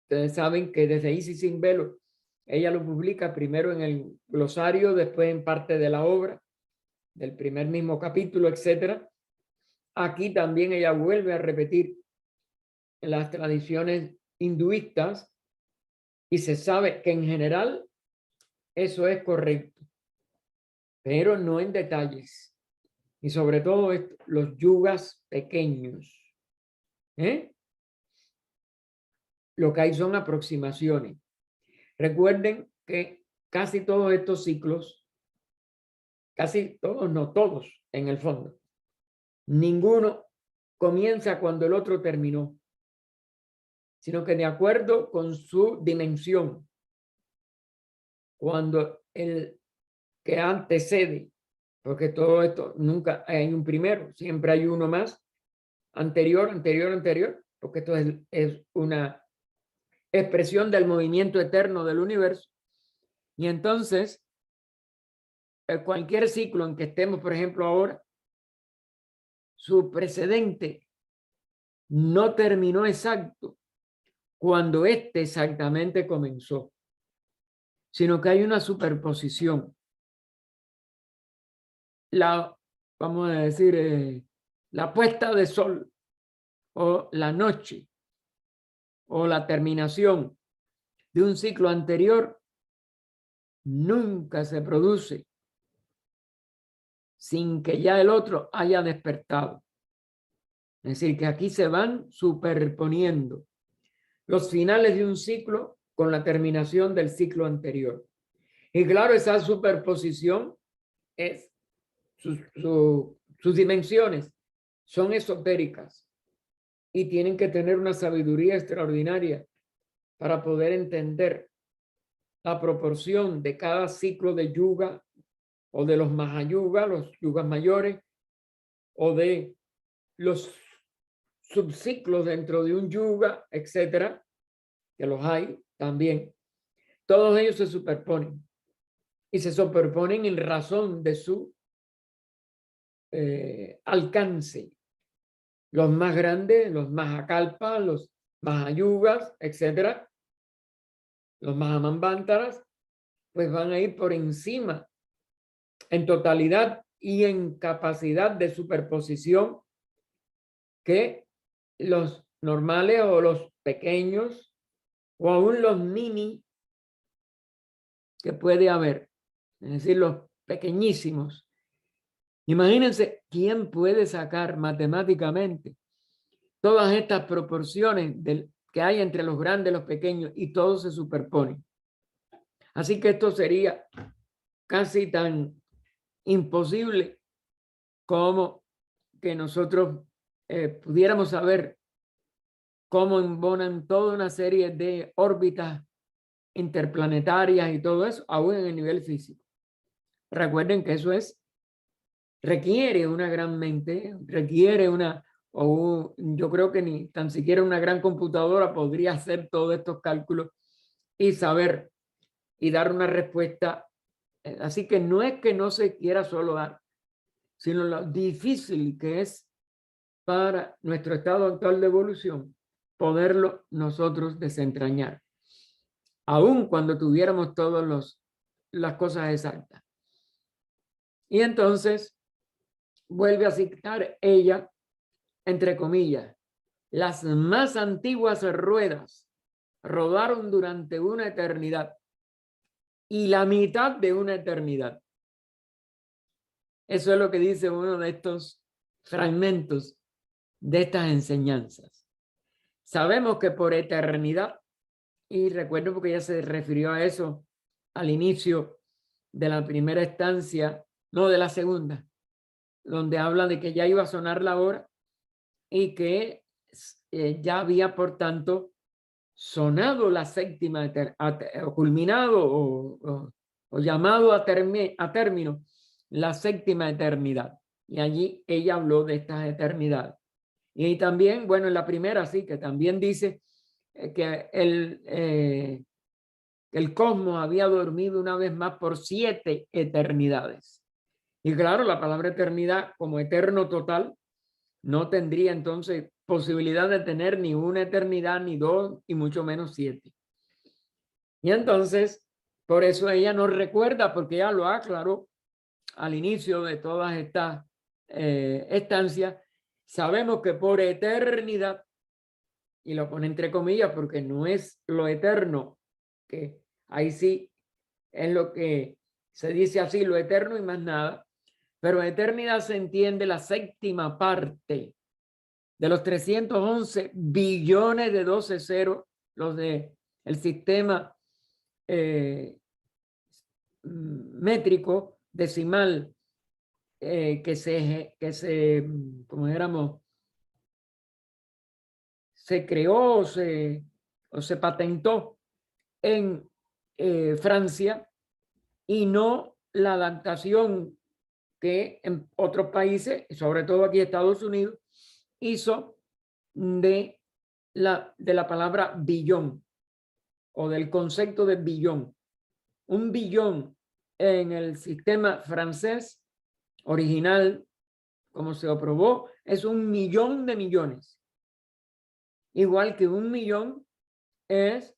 ustedes saben que desde Isis sin velo, ella lo publica primero en el glosario, después en parte de la obra, del primer mismo capítulo, etcétera. Aquí también ella vuelve a repetir las tradiciones hinduistas y se sabe que en general eso es correcto, pero no en detalles. Y sobre todo los yugas pequeños. Lo que hay son aproximaciones. Recuerden que casi todos estos ciclos, casi todos, no todos en el fondo, ninguno comienza cuando el otro terminó, sino que de acuerdo con su dimensión, cuando el que antecede porque todo esto nunca hay un primero, siempre hay uno más, anterior, anterior, anterior, porque esto es una expresión del movimiento eterno del universo. Y entonces, cualquier ciclo en que estemos, por ejemplo, ahora, su precedente no terminó exacto cuando este exactamente comenzó, sino que hay una superposición. Vamos a decir, la puesta de sol o la noche o la terminación de un ciclo anterior nunca se produce sin que ya el otro haya despertado. Es decir, que aquí se van superponiendo los finales de un ciclo con la terminación del ciclo anterior. Y claro, esa superposición es sus dimensiones son esotéricas y tienen que tener una sabiduría extraordinaria para poder entender la proporción de cada ciclo de yuga o de los mahayugas, los yugas mayores, o de los subciclos dentro de un yuga, etcétera, que los hay también. Todos ellos se superponen y se superponen en razón de su alcance. Los más grandes, los mahakalpas, los mahayugas, etcétera, los mahamambantaras, pues van a ir por encima en totalidad y en capacidad de superposición que los normales o los pequeños o aún los mini que puede haber, es decir, los pequeñísimos. Imagínense quién puede sacar matemáticamente todas estas proporciones que hay entre los grandes y los pequeños y todos se superponen. Así que esto sería casi tan imposible como que nosotros pudiéramos saber cómo embonan toda una serie de órbitas interplanetarias y todo eso, aún en el nivel físico. Recuerden que eso requiere una gran mente, requiere yo creo que ni tan siquiera una gran computadora podría hacer todos estos cálculos y saber y dar una respuesta. Así que no es que no se quiera solo dar, sino lo difícil que es para nuestro estado actual de evolución poderlo nosotros desentrañar, aun cuando tuviéramos todas las cosas exactas. Y entonces vuelve a citar ella, entre comillas, las más antiguas ruedas rodaron durante una eternidad y la mitad de una eternidad. Eso es lo que dice uno de estos fragmentos de estas enseñanzas. Sabemos que por eternidad, y recuerdo porque ella se refirió a eso al inicio de la primera estancia, no de la segunda, donde habla de que ya iba a sonar la hora y que ya había, por tanto, sonado la séptima, culminado o llamado a término la séptima eternidad. Y allí ella habló de estas eternidades. Y también, bueno, en la primera sí, que también dice que el cosmos había dormido una vez más por 7 eternidades. Y claro, la palabra eternidad como eterno total no tendría entonces posibilidad de tener ni una eternidad, ni 2, y mucho menos 7. Y entonces, por eso ella nos recuerda, porque ella lo aclaró al inicio de todas estas estancias, sabemos que por eternidad, y lo pone entre comillas porque no es lo eterno, que ahí sí es lo que se dice así, lo eterno y más nada, pero eternidad se entiende la séptima parte de los 311 billones de 12 ceros, los de el sistema métrico decimal como éramos, se creó o se patentó en Francia, y no la adaptación que en otros países, sobre todo aquí Estados Unidos, hizo de la palabra billón o del concepto de billón. Un billón en el sistema francés original, como se aprobó, es 1.000.000 de millones. Igual que 1.000.000 es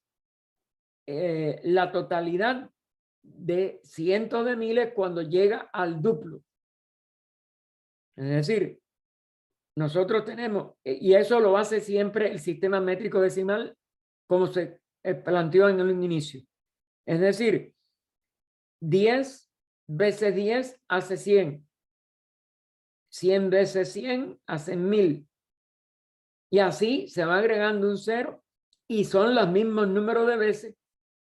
la totalidad de cientos de miles cuando llega al duplo. Es decir, nosotros tenemos, y eso lo hace siempre el sistema métrico decimal, como se planteó en el inicio. Es decir, 10 veces 10 hace 100. 100 veces 100 hacen 1.000. Y así se va agregando un cero y son los mismos números de veces.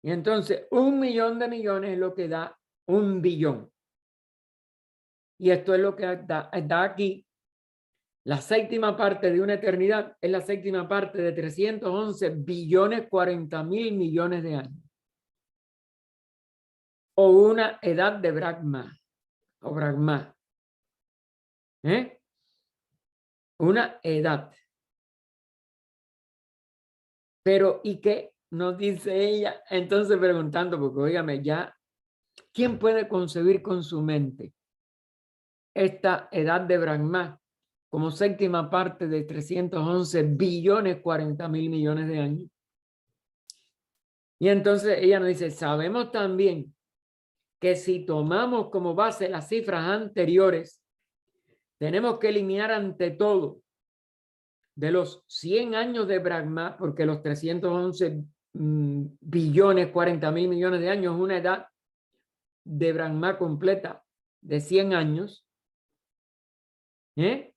Y entonces 1.000.000 de millones es lo que da 1.000.000.000. Y esto es lo que da aquí. La séptima parte de una eternidad es la séptima parte de 311.040.000 millones de años. O una edad de Brahma. O Brahma. Una edad. Pero, ¿y qué nos dice ella? Entonces preguntando, porque óigame, ya, ¿quién puede concebir con su mente esta edad de Brahma como séptima parte de 311.040.000 millones de años? Y entonces ella nos dice, sabemos también que si tomamos como base las cifras anteriores, tenemos que eliminar ante todo de los 100 años de Brahma, porque los 311.040.000 millones de años es una edad de Brahma completa de 100 años. De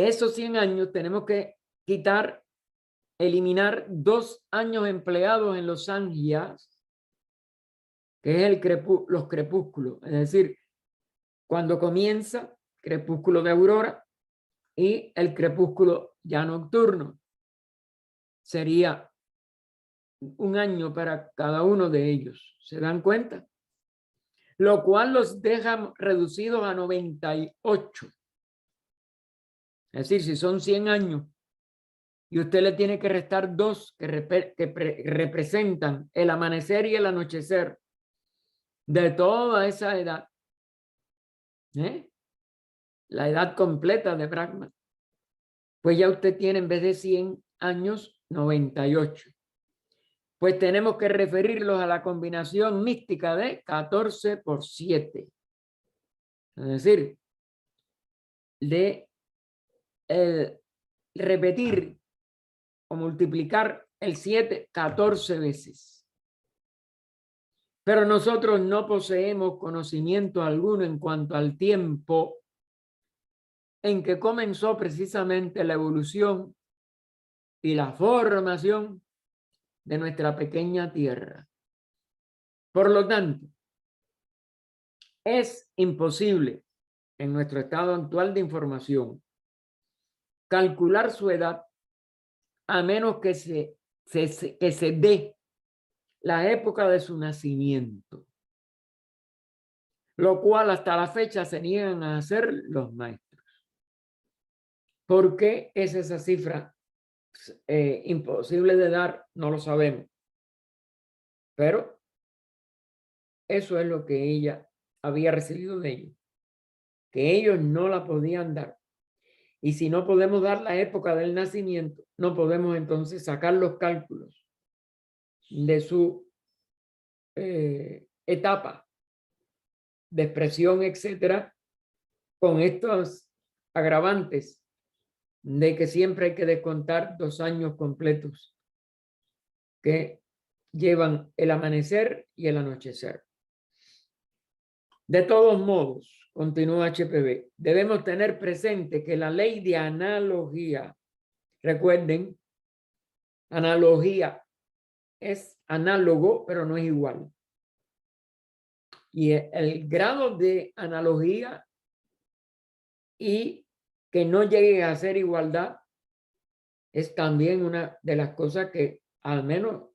esos 100 años tenemos que eliminar 2 años empleados en los sangyas, que es los crepúsculos, es decir, cuando comienza crepúsculo de aurora y el crepúsculo ya nocturno. Sería 1 año para cada uno de ellos. ¿Se dan cuenta? Lo cual los deja reducidos a 98. Es decir, si son 100 años y usted le tiene que restar 2 que representan el amanecer y el anochecer de toda esa edad, la edad completa de Brahma, pues ya usted tiene en vez de 100 años, 98. Pues tenemos que referirlos a la combinación mística de 14 por 7. Es decir, de repetir o multiplicar el 7 14 veces. Pero nosotros no poseemos conocimiento alguno en cuanto al tiempo en que comenzó precisamente la evolución y la formación de nuestra pequeña tierra. Por lo tanto, es imposible en nuestro estado actual de información calcular su edad a menos que se dé la época de su nacimiento, lo cual hasta la fecha se niegan a hacer los maestros. ¿Por qué es esa cifra imposible de dar? No lo sabemos. Pero eso es lo que ella había recibido de ellos, que ellos no la podían dar. Y si no podemos dar la época del nacimiento, no podemos entonces sacar los cálculos de su etapa de expresión, etcétera, con estos agravantes de que siempre hay que descontar 2 años completos que llevan el amanecer y el anochecer. De todos modos, continúa HPV, debemos tener presente que la ley de analogía, recuerden, analogía es análogo, pero no es igual. Y el grado de analogía y que no llegue a ser igualdad es también una de las cosas que al menos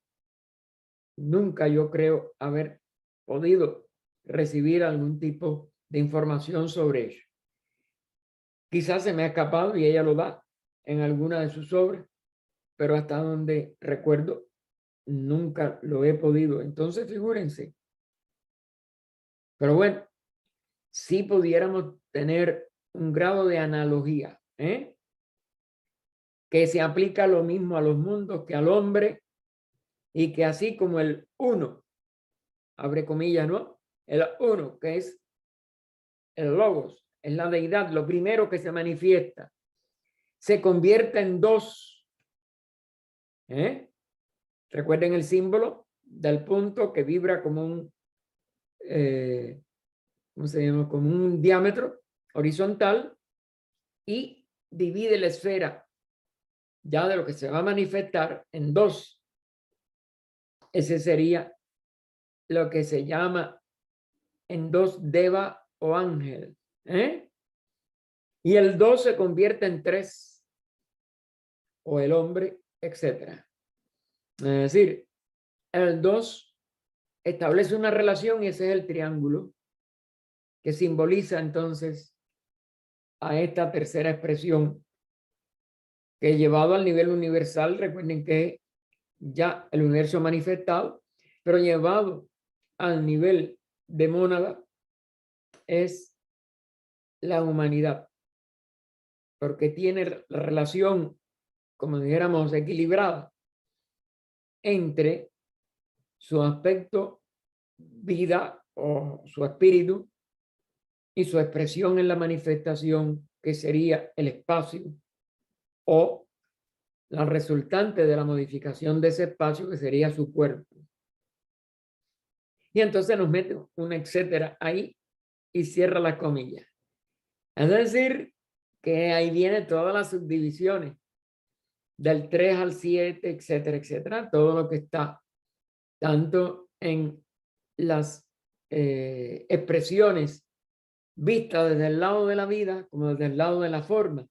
nunca yo creo haber podido recibir algún tipo de información sobre ello. Quizás se me ha escapado y ella lo da en alguna de sus obras, pero hasta donde recuerdo nunca lo he podido. Entonces, figúrense. Pero bueno, si pudiéramos tener un grado de analogía, que se aplica lo mismo a los mundos que al hombre, y que así como el uno, abre comillas, ¿no? El uno, que es el logos, es la deidad, lo primero que se manifiesta, se convierte en dos. Recuerden el símbolo del punto que vibra como un, ¿cómo se llama? Como un diámetro horizontal y divide la esfera ya de lo que se va a manifestar en dos. Ese sería lo que se llama en dos deva o ángel. Y el dos se convierte en tres, o el hombre, etcétera. Es decir, el dos establece una relación y ese es el triángulo que simboliza entonces a esta tercera expresión que llevado al nivel universal, recuerden que ya el universo manifestado, pero llevado al nivel de mónada es la humanidad, porque tiene la relación, como dijéramos, equilibrada entre su aspecto vida o su espíritu y su expresión en la manifestación, que sería el espacio o la resultante de la modificación de ese espacio, que sería su cuerpo. Y entonces nos mete un etcétera ahí y cierra las comillas. Es decir, que ahí vienen todas las subdivisiones del 3 al 7, etcétera, etcétera, todo lo que está tanto en las expresiones vistas desde el lado de la vida como desde el lado de la forma,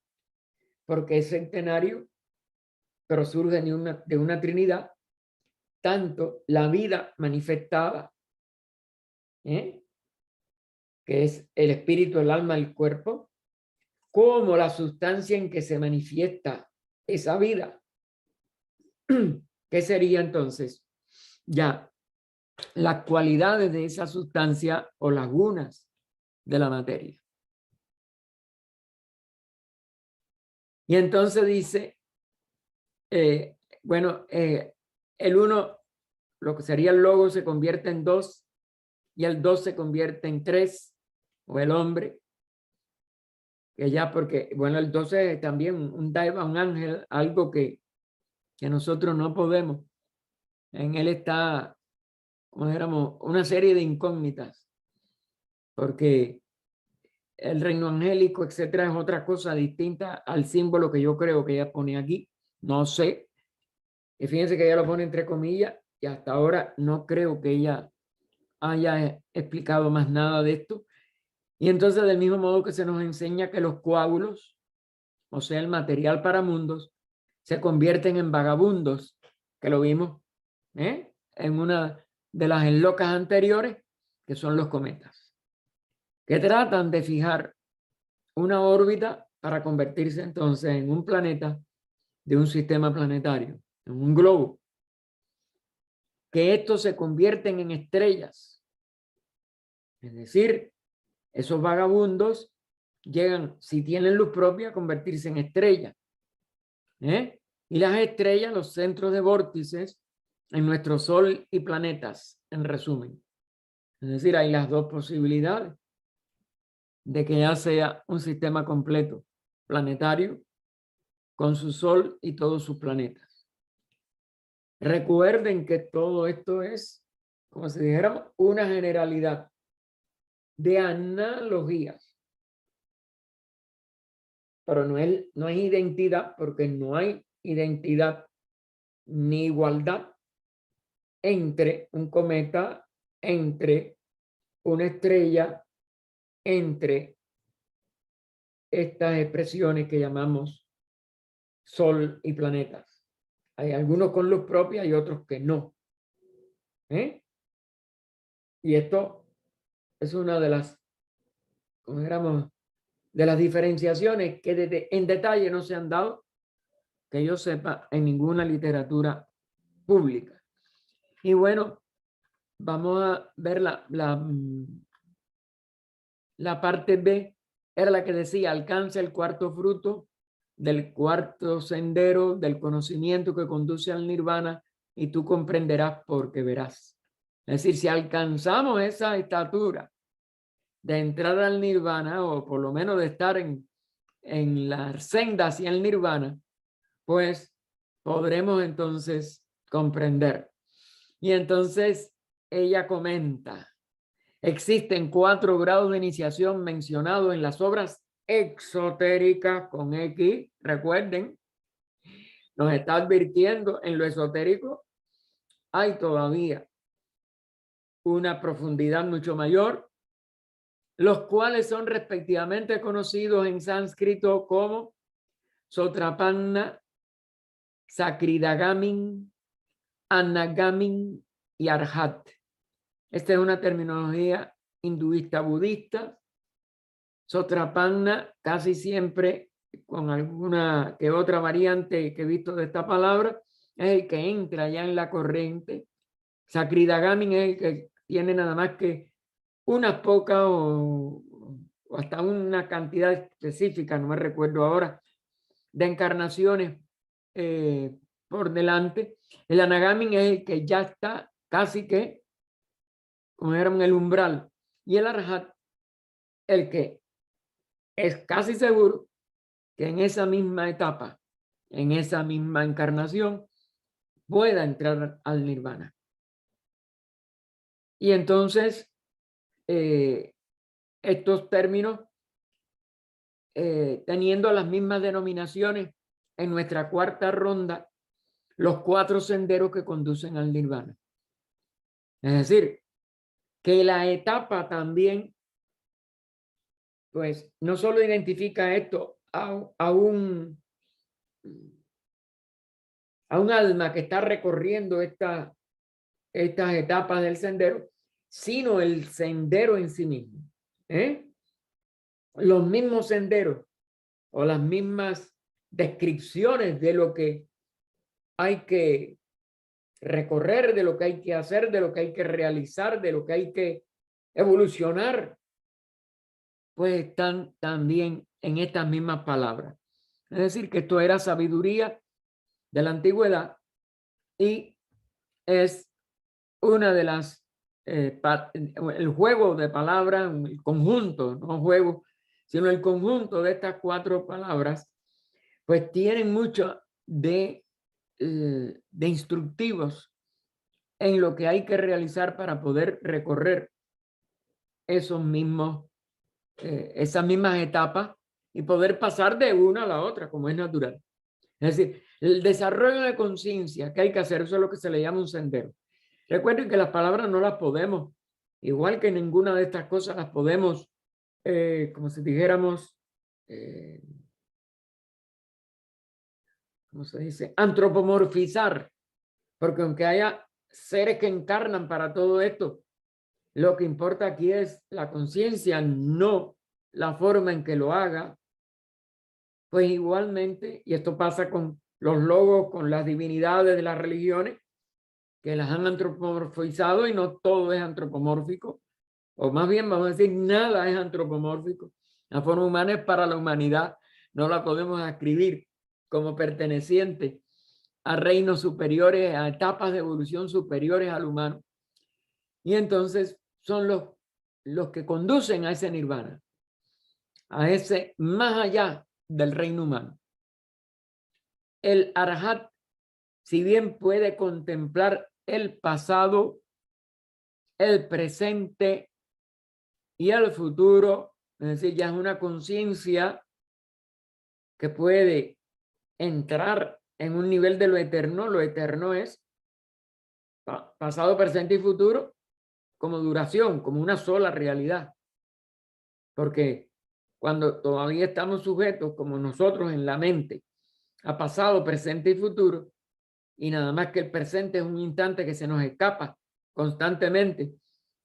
porque es centenario, pero surge de una trinidad, tanto la vida manifestada, que es el espíritu, el alma, el cuerpo, como la sustancia en que se manifiesta esa vida. ¿Qué sería entonces? Ya las cualidades de esa sustancia o lagunas de la materia. Y entonces dice, bueno, el uno, lo que sería el logo, se convierte en dos, y el dos se convierte en tres, o el hombre, que ya porque, bueno, el dos es también un daiva, un ángel, algo que nosotros no podemos. En él está, como dijéramos, una serie de incógnitas, porque el reino angélico, etcétera, es otra cosa distinta al símbolo que yo creo que ella pone aquí. No sé. Y fíjense que ella lo pone entre comillas y hasta ahora no creo que ella haya explicado más nada de esto. Y entonces, del mismo modo que se nos enseña que los coágulos, o sea, el material para mundos, se convierten en vagabundos, que lo vimos en una de las enlocas anteriores, que son los cometas, que tratan de fijar una órbita para convertirse entonces en un planeta de un sistema planetario, en un globo. Que estos se convierten en estrellas. Es decir, esos vagabundos llegan, si tienen luz propia, a convertirse en estrellas. Y las estrellas, los centros de vórtices en nuestro Sol y planetas, en resumen. Es decir, hay las dos posibilidades de que ya sea un sistema completo planetario con su Sol y todos sus planetas. Recuerden que todo esto es, como si dijéramos, una generalidad de analogías. Pero no es identidad, porque no hay identidad ni igualdad entre un cometa, entre una estrella, entre estas expresiones que llamamos Sol y planetas. Hay algunos con luz propia y otros que no. Y esto es una de las como éramos, de las diferenciaciones que en detalle no se han dado, que yo sepa, en ninguna literatura pública. Y bueno, vamos a ver la parte B, era la que decía, alcanza el cuarto fruto del cuarto sendero del conocimiento que conduce al nirvana y tú comprenderás porque verás. Es decir, si alcanzamos esa estatura de entrar al nirvana o por lo menos de estar en la senda hacia el nirvana, pues podremos entonces comprender. Y entonces ella comenta, existen 4 grados de iniciación mencionados en las obras exotéricas con X, recuerden, nos está advirtiendo en lo esotérico, hay todavía una profundidad mucho mayor, los cuales son respectivamente conocidos en sánscrito como Sotrapanna, Sakridagamin, Anagamin y Arhat. Esta es una terminología hinduista budista. Sotrapanna, casi siempre con alguna que otra variante que he visto de esta palabra, es el que entra ya en la corriente. Sakridagamin es el que tiene nada más que unas pocas o hasta una cantidad específica, no me recuerdo ahora, de encarnaciones por delante. El Anagamin es el que ya está casi que, como era en el umbral, y el Arhat, el que es casi seguro que en esa misma etapa, en esa misma encarnación, pueda entrar al nirvana. Y entonces, estos términos, teniendo las mismas denominaciones en nuestra cuarta ronda, los 4 senderos que conducen al nirvana. Es decir, que la etapa también, pues, no solo identifica esto a un alma que está recorriendo estas etapas del sendero, sino el sendero en sí mismo. Los mismos senderos o las mismas descripciones de lo que hay que recorrer, de lo que hay que hacer, de lo que hay que realizar, de lo que hay que evolucionar, pues están también en estas mismas palabras. Es decir, que esto era sabiduría de la antigüedad y es una de las, el juego de palabras, el conjunto, no juego, sino el conjunto de estas 4 palabras, pues tienen mucho de instructivos en lo que hay que realizar para poder recorrer esos mismos, esas mismas etapas y poder pasar de una a la otra, como es natural. Es decir, el desarrollo de conciencia que hay que hacer, eso es lo que se le llama un sendero. Recuerden que las palabras no las podemos, igual que ninguna de estas cosas las podemos, como si dijéramos, ¿cómo se dice? Antropomorfizar, porque aunque haya seres que encarnan para todo esto, lo que importa aquí es la conciencia, no la forma en que lo haga. Pues igualmente, y esto pasa con los logos, con las divinidades de las religiones, que las han antropomorfizado y no todo es antropomórfico, o más bien vamos a decir, nada es antropomórfico. La forma humana es para la humanidad, no la podemos escribir como perteneciente a reinos superiores, a etapas de evolución superiores al humano. Y entonces son los que conducen a ese nirvana, a ese más allá del reino humano. El Arhat, si bien puede contemplar el pasado, el presente y el futuro, es decir, ya es una conciencia que puede entrar en un nivel de lo eterno es pasado, presente y futuro como duración, como una sola realidad. Porque cuando todavía estamos sujetos, como nosotros en la mente, a pasado, presente y futuro, y nada más que el presente es un instante que se nos escapa constantemente.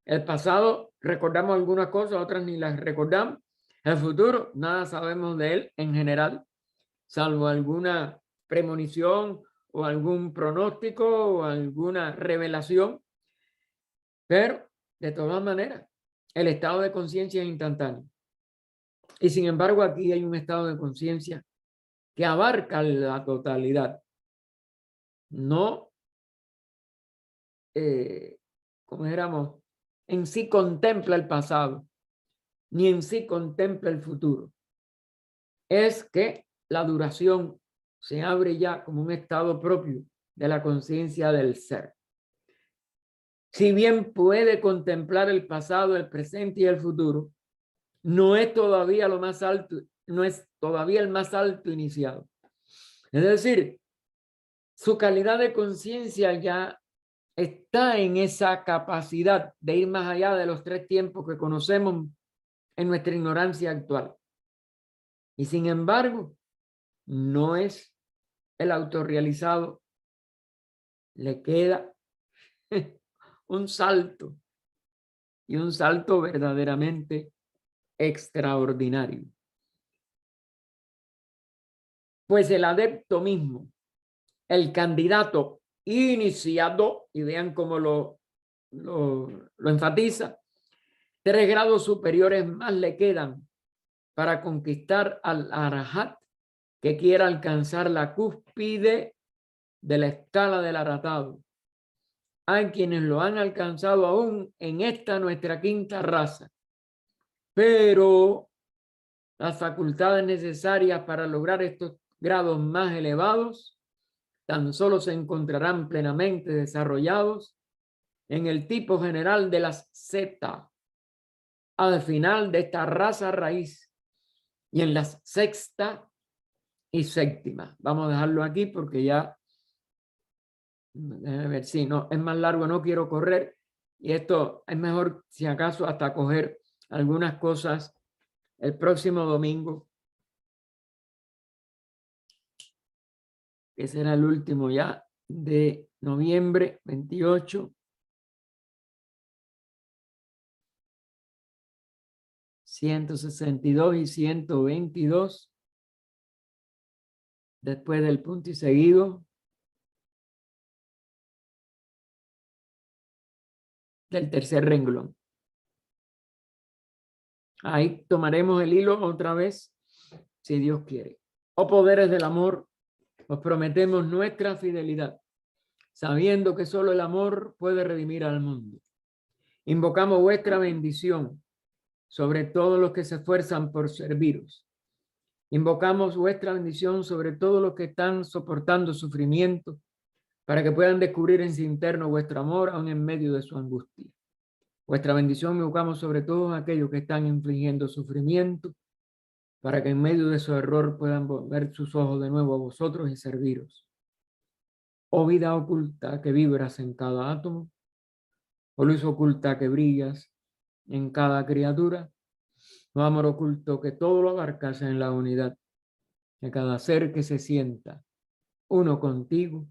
El pasado recordamos algunas cosas, otras ni las recordamos, El futuro, nada sabemos de él en general, salvo alguna premonición o algún pronóstico o alguna revelación, pero de todas maneras, el estado de conciencia es instantáneo. Y sin embargo, aquí hay un estado de conciencia que abarca la totalidad. No, como dijéramos, en sí contempla el pasado, ni en sí contempla el futuro. Es que la duración se abre ya como un estado propio de la conciencia del ser. Si bien puede contemplar el pasado, el presente y el futuro, no es todavía lo más alto, no es todavía el más alto iniciado. Es decir, su calidad de conciencia ya está en esa capacidad de ir más allá de los tres tiempos que conocemos en nuestra ignorancia actual. Y sin embargo, no es el autorrealizado, le queda un salto y un salto verdaderamente extraordinario. Pues el adepto mismo, el candidato iniciado, y vean cómo lo enfatiza, 3 grados superiores más le quedan para conquistar al arahat que quiera alcanzar la cúspide de la escala del aratado. Hay quienes lo han alcanzado aún en esta nuestra quinta raza, pero las facultades necesarias para lograr estos grados más elevados tan solo se encontrarán plenamente desarrollados en el tipo general de las Z, al final de esta raza raíz, y en las sexta y séptima. Vamos a dejarlo aquí porque ya, déjame ver si no, es más largo, no quiero correr, y esto es mejor si acaso hasta coger algunas cosas el próximo domingo, que será el último ya de noviembre 28. 162 y 122. Después del punto y seguido del tercer renglón. Ahí tomaremos el hilo otra vez, si Dios quiere. Oh poderes del amor, os prometemos nuestra fidelidad, sabiendo que solo el amor puede redimir al mundo. Invocamos vuestra bendición sobre todos los que se esfuerzan por serviros. Invocamos vuestra bendición sobre todos los que están soportando sufrimiento, para que puedan descubrir en su interno vuestro amor aún en medio de su angustia. Vuestra bendición invocamos sobre todos aquellos que están infligiendo sufrimiento, para que en medio de su error puedan volver sus ojos de nuevo a vosotros y serviros. Oh vida oculta que vibras en cada átomo, oh luz oculta que brillas en cada criatura, oh amor oculto que todo lo abarcas en la unidad, que cada ser que se sienta uno contigo,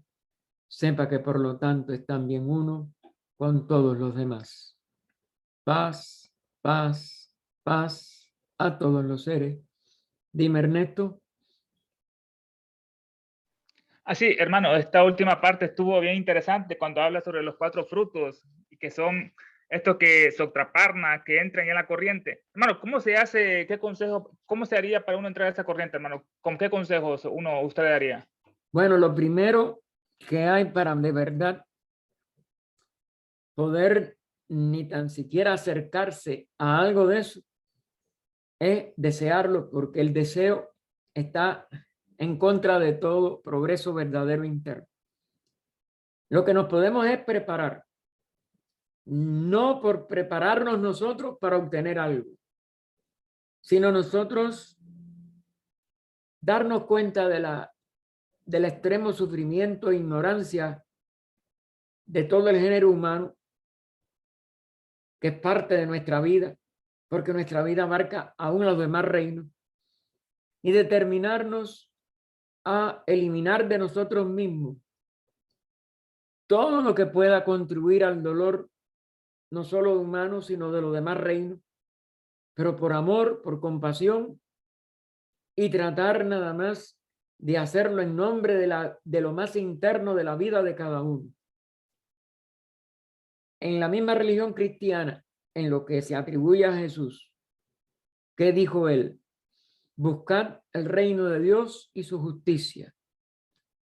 sepa que por lo tanto es también uno con todos los demás. Paz, paz, paz a todos los seres. Dime, Ernesto. Así, hermano, esta última parte estuvo bien interesante cuando habla sobre los 4 frutos y que son estos que Sotraparna, que entran en la corriente. Hermano, ¿cómo se hace? ¿Qué consejo? ¿Cómo se haría para uno entrar a esa corriente, hermano? ¿Con qué consejos usted daría? Bueno, lo primero que hay para de verdad poder ni tan siquiera acercarse a algo de eso es desearlo, porque el deseo está en contra de todo progreso verdadero interno. Lo que nos podemos es preparar, no por prepararnos nosotros para obtener algo, sino nosotros darnos cuenta del extremo sufrimiento e ignorancia de todo el género humano, que es parte de nuestra vida, porque nuestra vida abarca aún los demás reinos, y determinarnos a eliminar de nosotros mismos todo lo que pueda contribuir al dolor, no solo humano, sino de los demás reinos, pero por amor, por compasión y tratar nada más de hacerlo en nombre de lo más interno de la vida de cada uno. En la misma religión cristiana, en lo que se atribuye a Jesús, ¿qué dijo él? Buscad el reino de Dios y su justicia.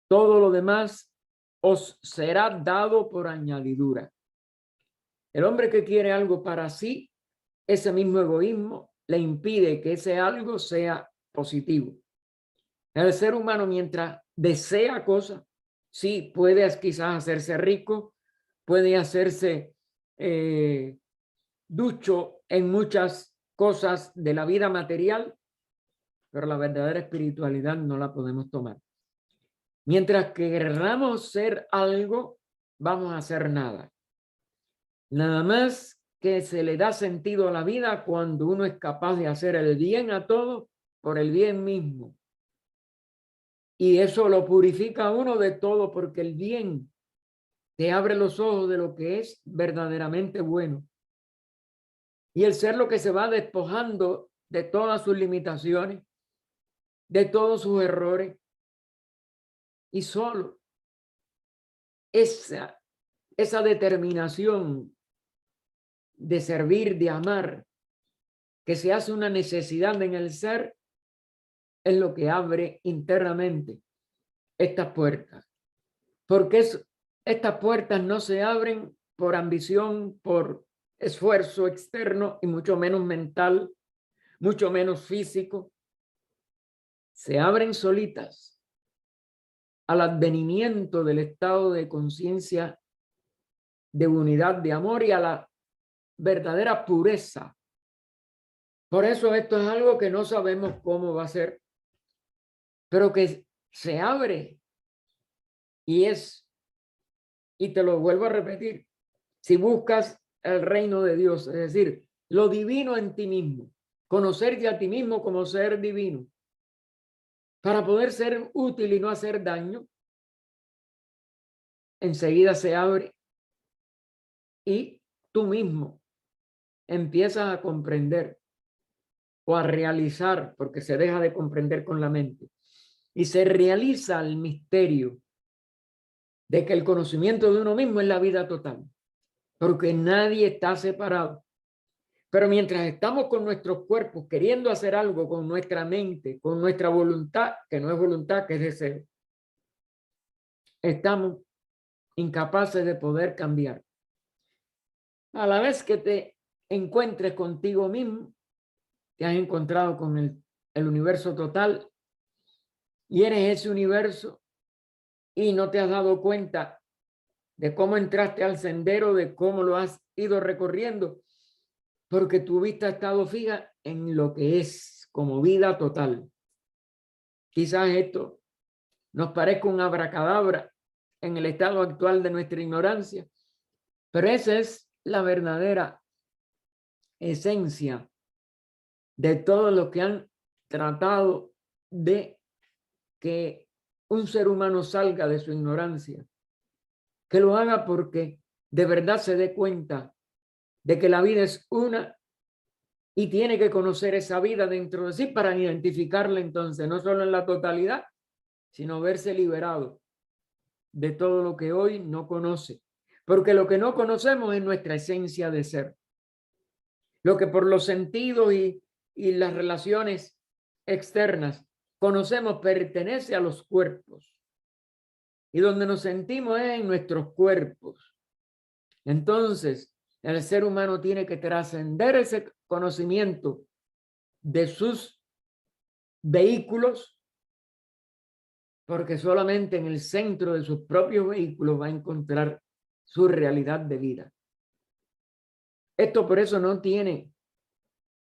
Todo lo demás os será dado por añadidura. El hombre que quiere algo para sí, ese mismo egoísmo le impide que ese algo sea positivo. El ser humano, mientras desea cosas, sí, puede quizás hacerse rico, puede hacerse ducho en muchas cosas de la vida material, pero la verdadera espiritualidad no la podemos tomar. Mientras que querramos ser algo, vamos a hacer nada. Nada más que se le da sentido a la vida cuando uno es capaz de hacer el bien a todos por el bien mismo. Y eso lo purifica a uno de todo, porque el bien te abre los ojos de lo que es verdaderamente bueno. Y el ser lo que se va despojando de todas sus limitaciones, de todos sus errores. Y solo esa determinación de servir, de amar, que se hace una necesidad en el ser, es lo que abre internamente estas puertas. Porque estas puertas no se abren por ambición, por esfuerzo externo y mucho menos mental, mucho menos físico. Se abren solitas al advenimiento del estado de conciencia de unidad, de amor y a la verdadera pureza. Por eso esto es algo que no sabemos cómo va a ser, pero que se abre y te lo vuelvo a repetir, si buscas el reino de Dios, es decir, lo divino en ti mismo, conocerte a ti mismo como ser divino, para poder ser útil y no hacer daño, enseguida se abre y tú mismo empiezas a comprender o a realizar, porque se deja de comprender con la mente, y se realiza el misterio de que el conocimiento de uno mismo es la vida total, porque nadie está separado. Pero mientras estamos con nuestros cuerpos queriendo hacer algo con nuestra mente, con nuestra voluntad, que no es voluntad, que es deseo, estamos incapaces de poder cambiar. A la vez que te encuentres contigo mismo, te has encontrado con el universo total y eres ese universo y no te has dado cuenta de cómo entraste al sendero, de cómo lo has ido recorriendo, porque tu vista ha estado fija en lo que es como vida total. Quizás esto nos parezca un abracadabra en el estado actual de nuestra ignorancia, pero esa es la verdadera esencia de todo lo que han tratado de que un ser humano salga de su ignorancia, que lo haga porque de verdad se dé cuenta de que la vida es una y tiene que conocer esa vida dentro de sí para identificarla entonces, no solo en la totalidad, sino verse liberado de todo lo que hoy no conoce. Porque lo que no conocemos es nuestra esencia de ser. Lo que por los sentidos y las relaciones externas conocemos pertenece a los cuerpos. Y donde nos sentimos es en nuestros cuerpos. Entonces, el ser humano tiene que trascender ese conocimiento de sus vehículos, porque solamente en el centro de sus propios vehículos va a encontrar su realidad de vida. Esto por eso no tiene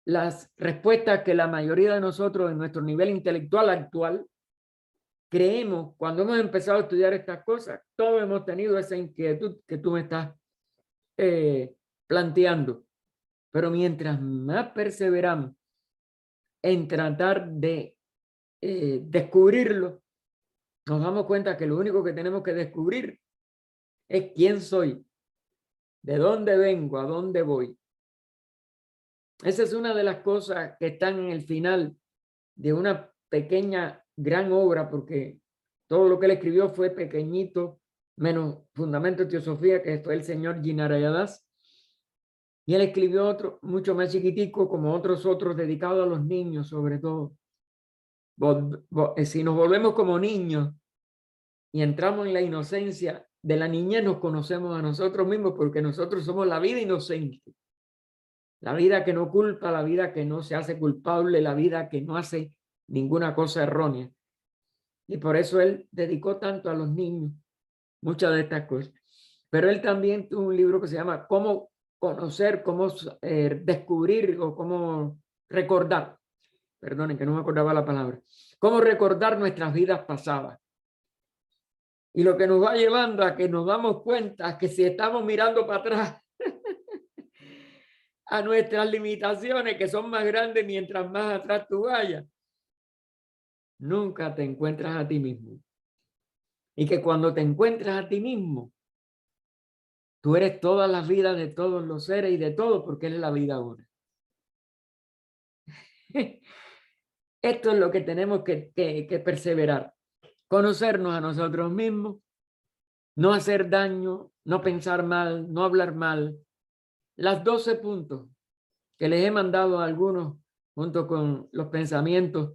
las respuestas que la mayoría de nosotros en nuestro nivel intelectual actual creemos. Cuando hemos empezado a estudiar estas cosas, todos hemos tenido esa inquietud que tú me estás planteando. Pero mientras más perseveramos en tratar de descubrirlo, nos damos cuenta que lo único que tenemos que descubrir es quién soy, de dónde vengo, a dónde voy. Esa es una de las cosas que están en el final de una pequeña, gran obra, porque todo lo que él escribió fue pequeñito, menos Fundamento de Teosofía, que fue el señor Guimarães. Y él escribió otro mucho más chiquitico, como otros dedicados a los niños, sobre todo. Si nos volvemos como niños y entramos en la inocencia de la niñez, nos conocemos a nosotros mismos, porque nosotros somos la vida inocente, la vida que no culpa, la vida que no se hace culpable, la vida que no hace ninguna cosa errónea. Y por eso él dedicó tanto a los niños muchas de estas cosas. Pero él también tuvo un libro que se llama Cómo conocer, cómo descubrir o cómo recordar. Perdonen que no me acordaba la palabra. Cómo recordar nuestras vidas pasadas. Y lo que nos va llevando a que nos damos cuenta que si estamos mirando para atrás a nuestras limitaciones, que son más grandes mientras más atrás tú vayas, nunca te encuentras a ti mismo. Y que cuando te encuentras a ti mismo, tú eres todas las vidas de todos los seres y de todo, porque eres la vida ahora. Esto es lo que tenemos que perseverar. Conocernos a nosotros mismos, no hacer daño, no pensar mal, no hablar mal. Las 12 puntos que les he mandado a algunos junto con los pensamientos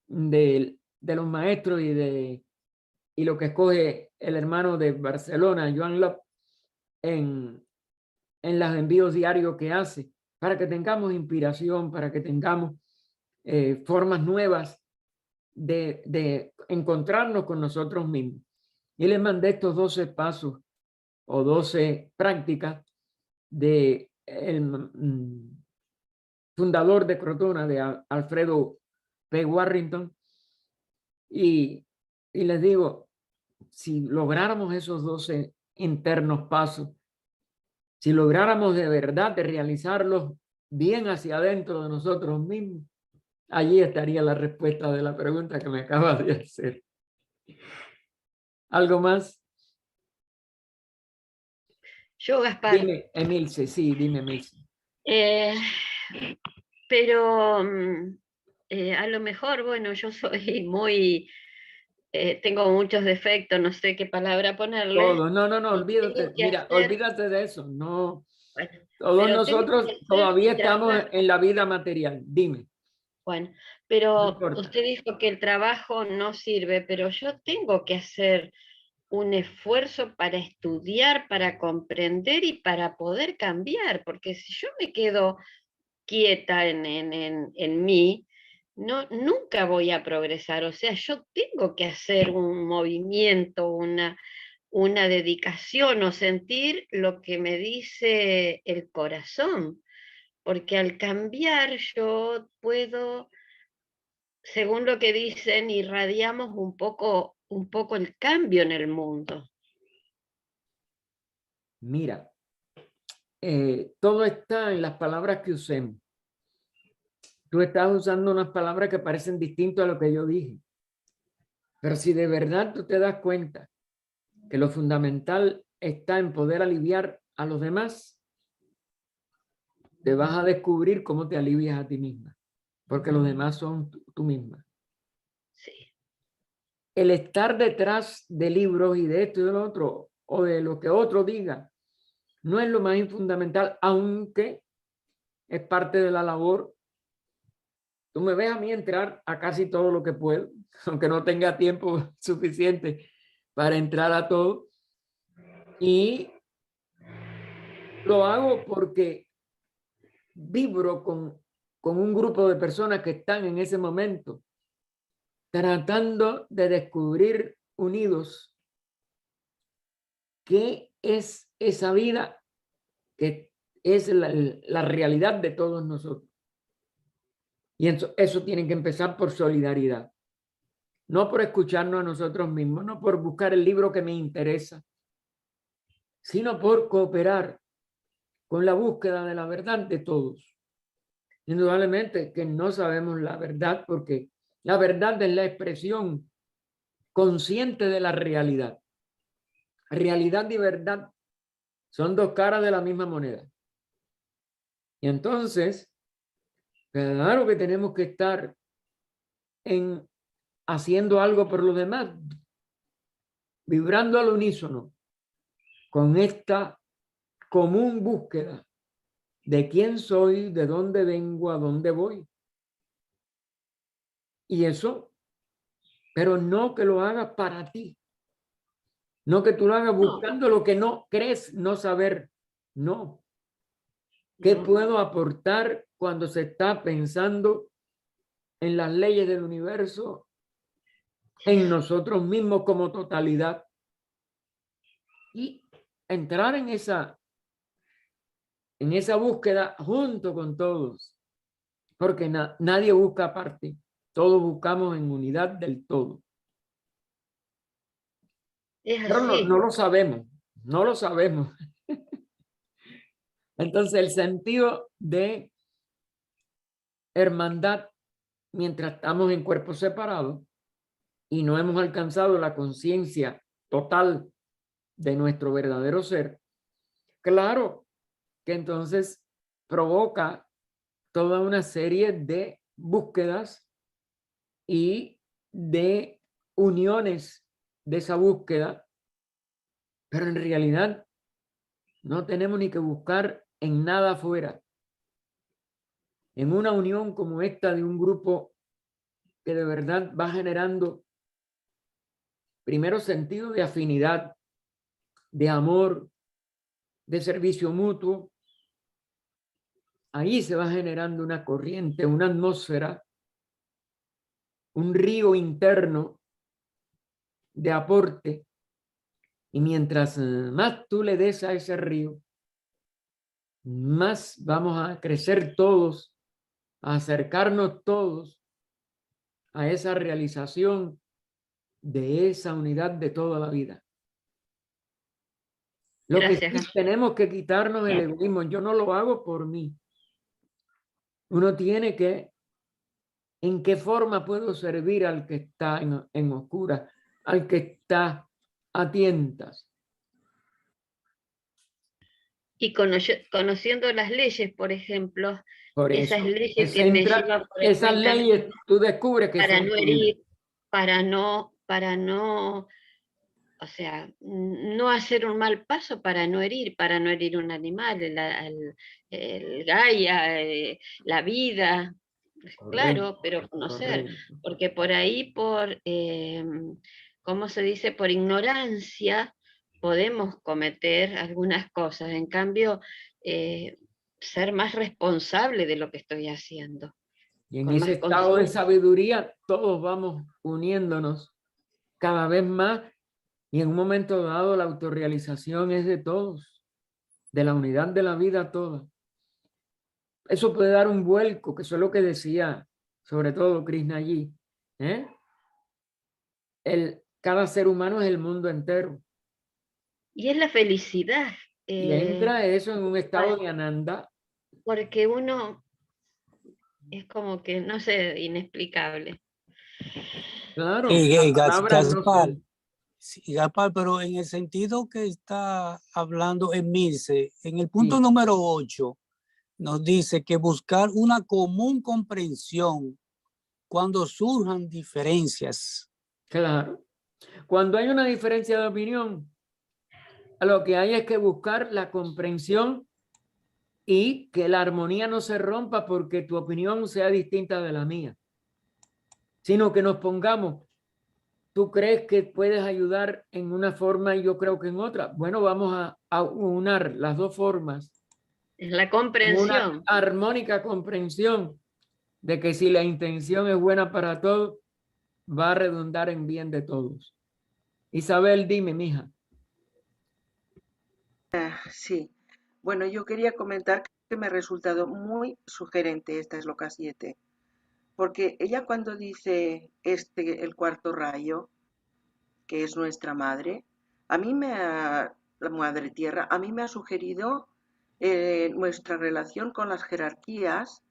de los maestros y lo que escoge el hermano de Barcelona, Joan Lop, en los envíos diarios que hace, para que tengamos inspiración, para que tengamos formas nuevas de encontrarnos con nosotros mismos. Y les mandé estos 12 pasos o 12 prácticas de el fundador de Crotona, de Alfredo P. Warrington. Y les digo, si lográramos esos 12 internos pasos, si lográramos de verdad de realizarlos bien hacia adentro de nosotros mismos, allí estaría la respuesta de la pregunta que me acabas de hacer. ¿Algo más? Yo, Gaspar. Dime, Emilce, sí, dime, Emilce. Pero a lo mejor, bueno, yo soy muy, tengo muchos defectos, no sé qué palabra ponerle. Todo, no, olvídate, mira, olvídate de eso, no. Bueno, todos nosotros todavía estamos en la vida material, dime. Bueno, pero No usted dijo que el trabajo no sirve, pero yo tengo que hacer un esfuerzo para estudiar, para comprender y para poder cambiar, porque si yo me quedo quieta en mí, no, nunca voy a progresar. O sea, yo tengo que hacer un movimiento, una dedicación o sentir lo que me dice el corazón, porque al cambiar yo puedo, según lo que dicen, irradiamos un poco el cambio en el mundo. Mira, todo está en las palabras que usemos. Tú estás usando unas palabras que parecen distintas a lo que yo dije. Pero si de verdad tú te das cuenta que lo fundamental está en poder aliviar a los demás, te vas a descubrir cómo te alivias a ti misma, porque los demás son tú misma. Sí. El estar detrás de libros y de esto y de lo otro, o de lo que otro diga, no es lo más fundamental, aunque es parte de la labor. Tú me ves a mí entrar a casi todo lo que puedo, aunque no tenga tiempo suficiente para entrar a todo. Y lo hago porque vibro con un grupo de personas que están en ese momento tratando de descubrir unidos qué es esa vida que es la realidad de todos nosotros. Y eso tiene que empezar por solidaridad. No por escucharnos a nosotros mismos, no por buscar el libro que me interesa, sino por cooperar con la búsqueda de la verdad de todos. Indudablemente que no sabemos la verdad porque la verdad es la expresión consciente de la realidad. Realidad y verdad son dos caras de la misma moneda. Y entonces Claro que tenemos que estar haciendo algo por los demás, vibrando al unísono con esta común búsqueda de quién soy, de dónde vengo, a dónde voy. Y eso, pero no que lo hagas para ti, no que tú lo hagas buscando lo que no crees no saber, no. ¿Qué puedo aportar cuando se está pensando en las leyes del universo, en nosotros mismos como totalidad? Y entrar en esa búsqueda junto con todos, porque nadie busca aparte, todos buscamos en unidad del todo. Es Pero así. no lo sabemos, no lo sabemos. Entonces el sentido de hermandad, mientras estamos en cuerpos separados y no hemos alcanzado la conciencia total de nuestro verdadero ser, claro que entonces provoca toda una serie de búsquedas y de uniones de esa búsqueda, pero en realidad no tenemos ni que buscar en nada afuera. En una unión como esta de un grupo que de verdad va generando primero sentido de afinidad, de amor, de servicio mutuo, ahí se va generando una corriente, una atmósfera, un río interno de aporte. Y mientras más tú le des a ese río, más vamos a crecer todos, a acercarnos todos a esa realización de esa unidad de toda la vida. Lo que sí tenemos que quitarnos el egoísmo. Yo no lo hago por mí. Uno tiene que, ¿en qué forma puedo servir al que está en oscura, al que está a tientas? Y conociendo las leyes, por ejemplo, Por eso, esas leyes que me llevan por el esas buen leyes, camino tú descubres que para son no tu vida. herir, para no, o sea, no hacer un mal paso, para no herir un animal, el Gaia, la vida, claro, Correcto, pero conocer, correcto. porque por ahí, ¿cómo se dice? Por ignorancia podemos cometer algunas cosas, en cambio, ser más responsable de lo que estoy haciendo, Y en con ese más estado de conciencia. sabiduría, todos vamos uniéndonos cada vez más. Y en un momento dado, la autorrealización es de todos, de la unidad de la vida toda. Eso puede dar un vuelco, que eso es lo que decía, sobre todo Krishna allí. Cada ser humano es el mundo entero. Y es la felicidad, Y entra eso en un estado de ananda. porque uno es como que, no sé, inexplicable. Claro, las palabras no Gaspar, son. sí, Gaspar, pero en el sentido que está hablando Emilce, en el punto Sí, número 8, nos dice que buscar una común comprensión cuando surjan diferencias. claro. Cuando hay una diferencia de opinión, lo que hay es que buscar la comprensión y que la armonía no se rompa porque tu opinión sea distinta de la mía, sino que nos pongamos, tú crees que puedes ayudar en una forma y yo creo que en otra. Bueno, vamos a unar las dos formas Es la en una comprensión. armónica comprensión de que si la intención es buena para todos, va a redundar en bien de todos. Isabel, dime, mija. Sí, bueno, yo quería comentar que me ha resultado muy sugerente esta Sloka 7, porque ella cuando dice el cuarto rayo, que es nuestra madre, la madre tierra, a mí me ha sugerido nuestra relación con las jerarquías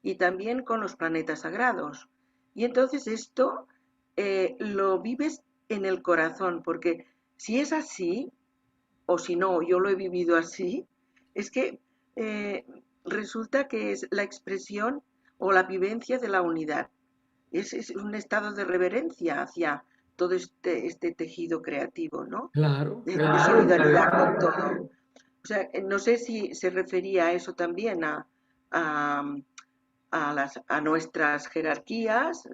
y también con los planetas sagrados. Y entonces esto lo vives en el corazón, porque si es así, o si no, yo lo he vivido así, es que resulta que es la expresión, o la vivencia de la unidad. Es un estado de reverencia hacia todo este tejido creativo, ¿no? Claro, De claro. solidaridad con todo. O sea, no sé si se refería a eso también, a nuestras jerarquías,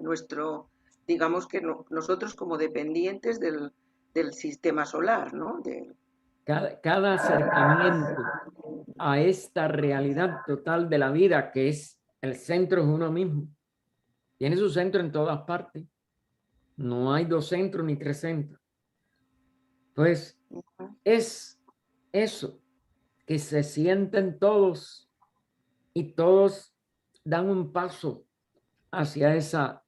digamos que nosotros como dependientes del sistema solar, ¿no? Cada acercamiento a esta realidad total de la vida, que es el centro es uno mismo. Tiene su centro en todas partes. No hay 2 centros ni 3 centros. Pues es eso, que se sienten todos y todos dan un paso hacia esa,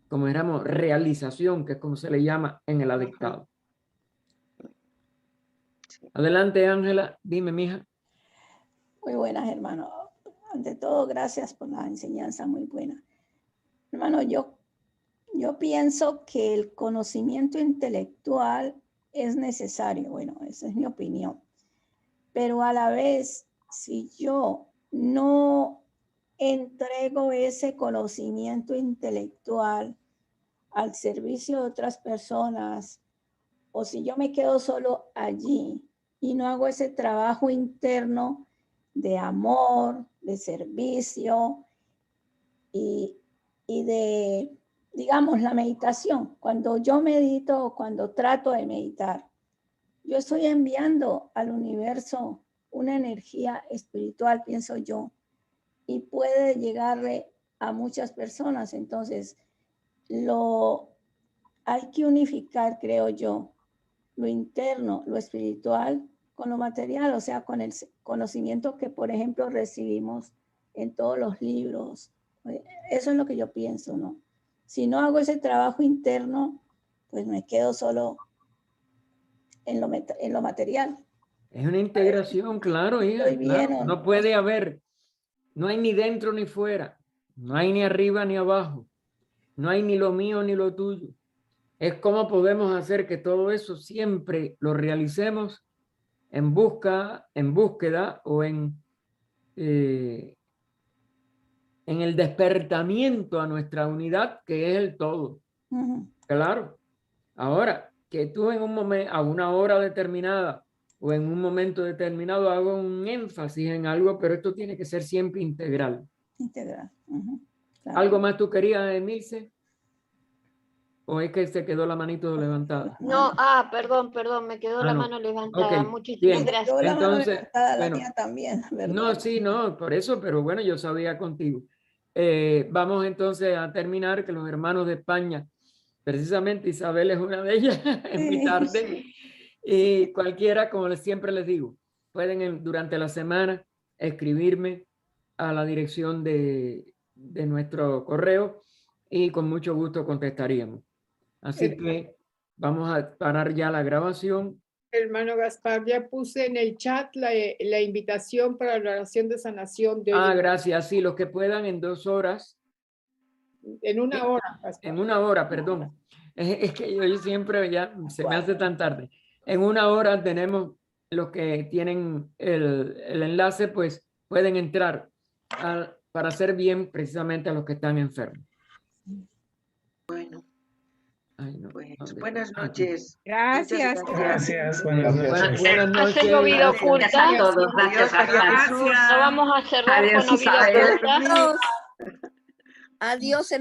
como dijéramos, realización, que es como se le llama en el adictado. Adelante, Ángela, dime, mija. Muy buenas, hermano. Ante todo, gracias por la enseñanza, muy buena. Hermano, yo pienso que el conocimiento intelectual es necesario. Bueno, esa es mi opinión. Pero a la vez, si yo no entrego ese conocimiento intelectual al servicio de otras personas, o si yo me quedo solo allí y no hago ese trabajo interno de amor, de servicio y de, digamos, la meditación. Cuando yo medito, cuando trato de meditar, yo estoy enviando al universo una energía espiritual, pienso yo, y puede llegarle a muchas personas. Entonces, hay que unificar, creo yo, lo interno, lo espiritual, con lo material, o sea, con el conocimiento que, por ejemplo, recibimos en todos los libros. Eso es lo que yo pienso, ¿no? Si no hago ese trabajo interno, pues me quedo solo en lo material. Es una integración, claro, hija. Claro. No puede haber, no hay ni dentro ni fuera, no hay ni arriba ni abajo, no hay ni lo mío ni lo tuyo. Es cómo podemos hacer que todo eso siempre lo realicemos en búsqueda o en el despertamiento a nuestra unidad, que es el todo. Claro. Ahora, que tú en un momento, a una hora determinada o en un momento determinado hago un énfasis en algo, pero esto tiene que ser siempre integral. Integral. Claro. ¿Algo más tú querías, Emilce? ¿O es que se quedó la manito levantada? No, perdón, me quedó la mano levantada. Okay. Muchísimas gracias. Entonces, la mía también, ¿verdad? No, sí, no, por eso, pero bueno, yo sabía contigo. Vamos entonces a terminar, que los hermanos de España, precisamente Isabel es una de ellas, es muy tarde, y cualquiera, como siempre les digo, pueden durante la semana escribirme a la dirección de nuestro correo y con mucho gusto contestaríamos. Así que vamos a parar ya la grabación. Hermano Gaspar, ya puse en el chat la invitación para la oración de sanación de hoy. Gracias. Sí, los que puedan en 2 horas. En 1 hora, Gaspar. En 1 hora, perdón. Es que yo siempre ya se me hace tan tarde. En 1 hora tenemos los que tienen el enlace, pues pueden entrar para hacer bien precisamente a los que están enfermos. Bueno. Ay, no, pues buenas noches. Gracias. Gracias. Buenas noches. Buenas noches. Hacer vida oculta. Gracias a todos. Gracias, No vamos a cerrar Adiós, con vida Isabel. oculta. Adiós.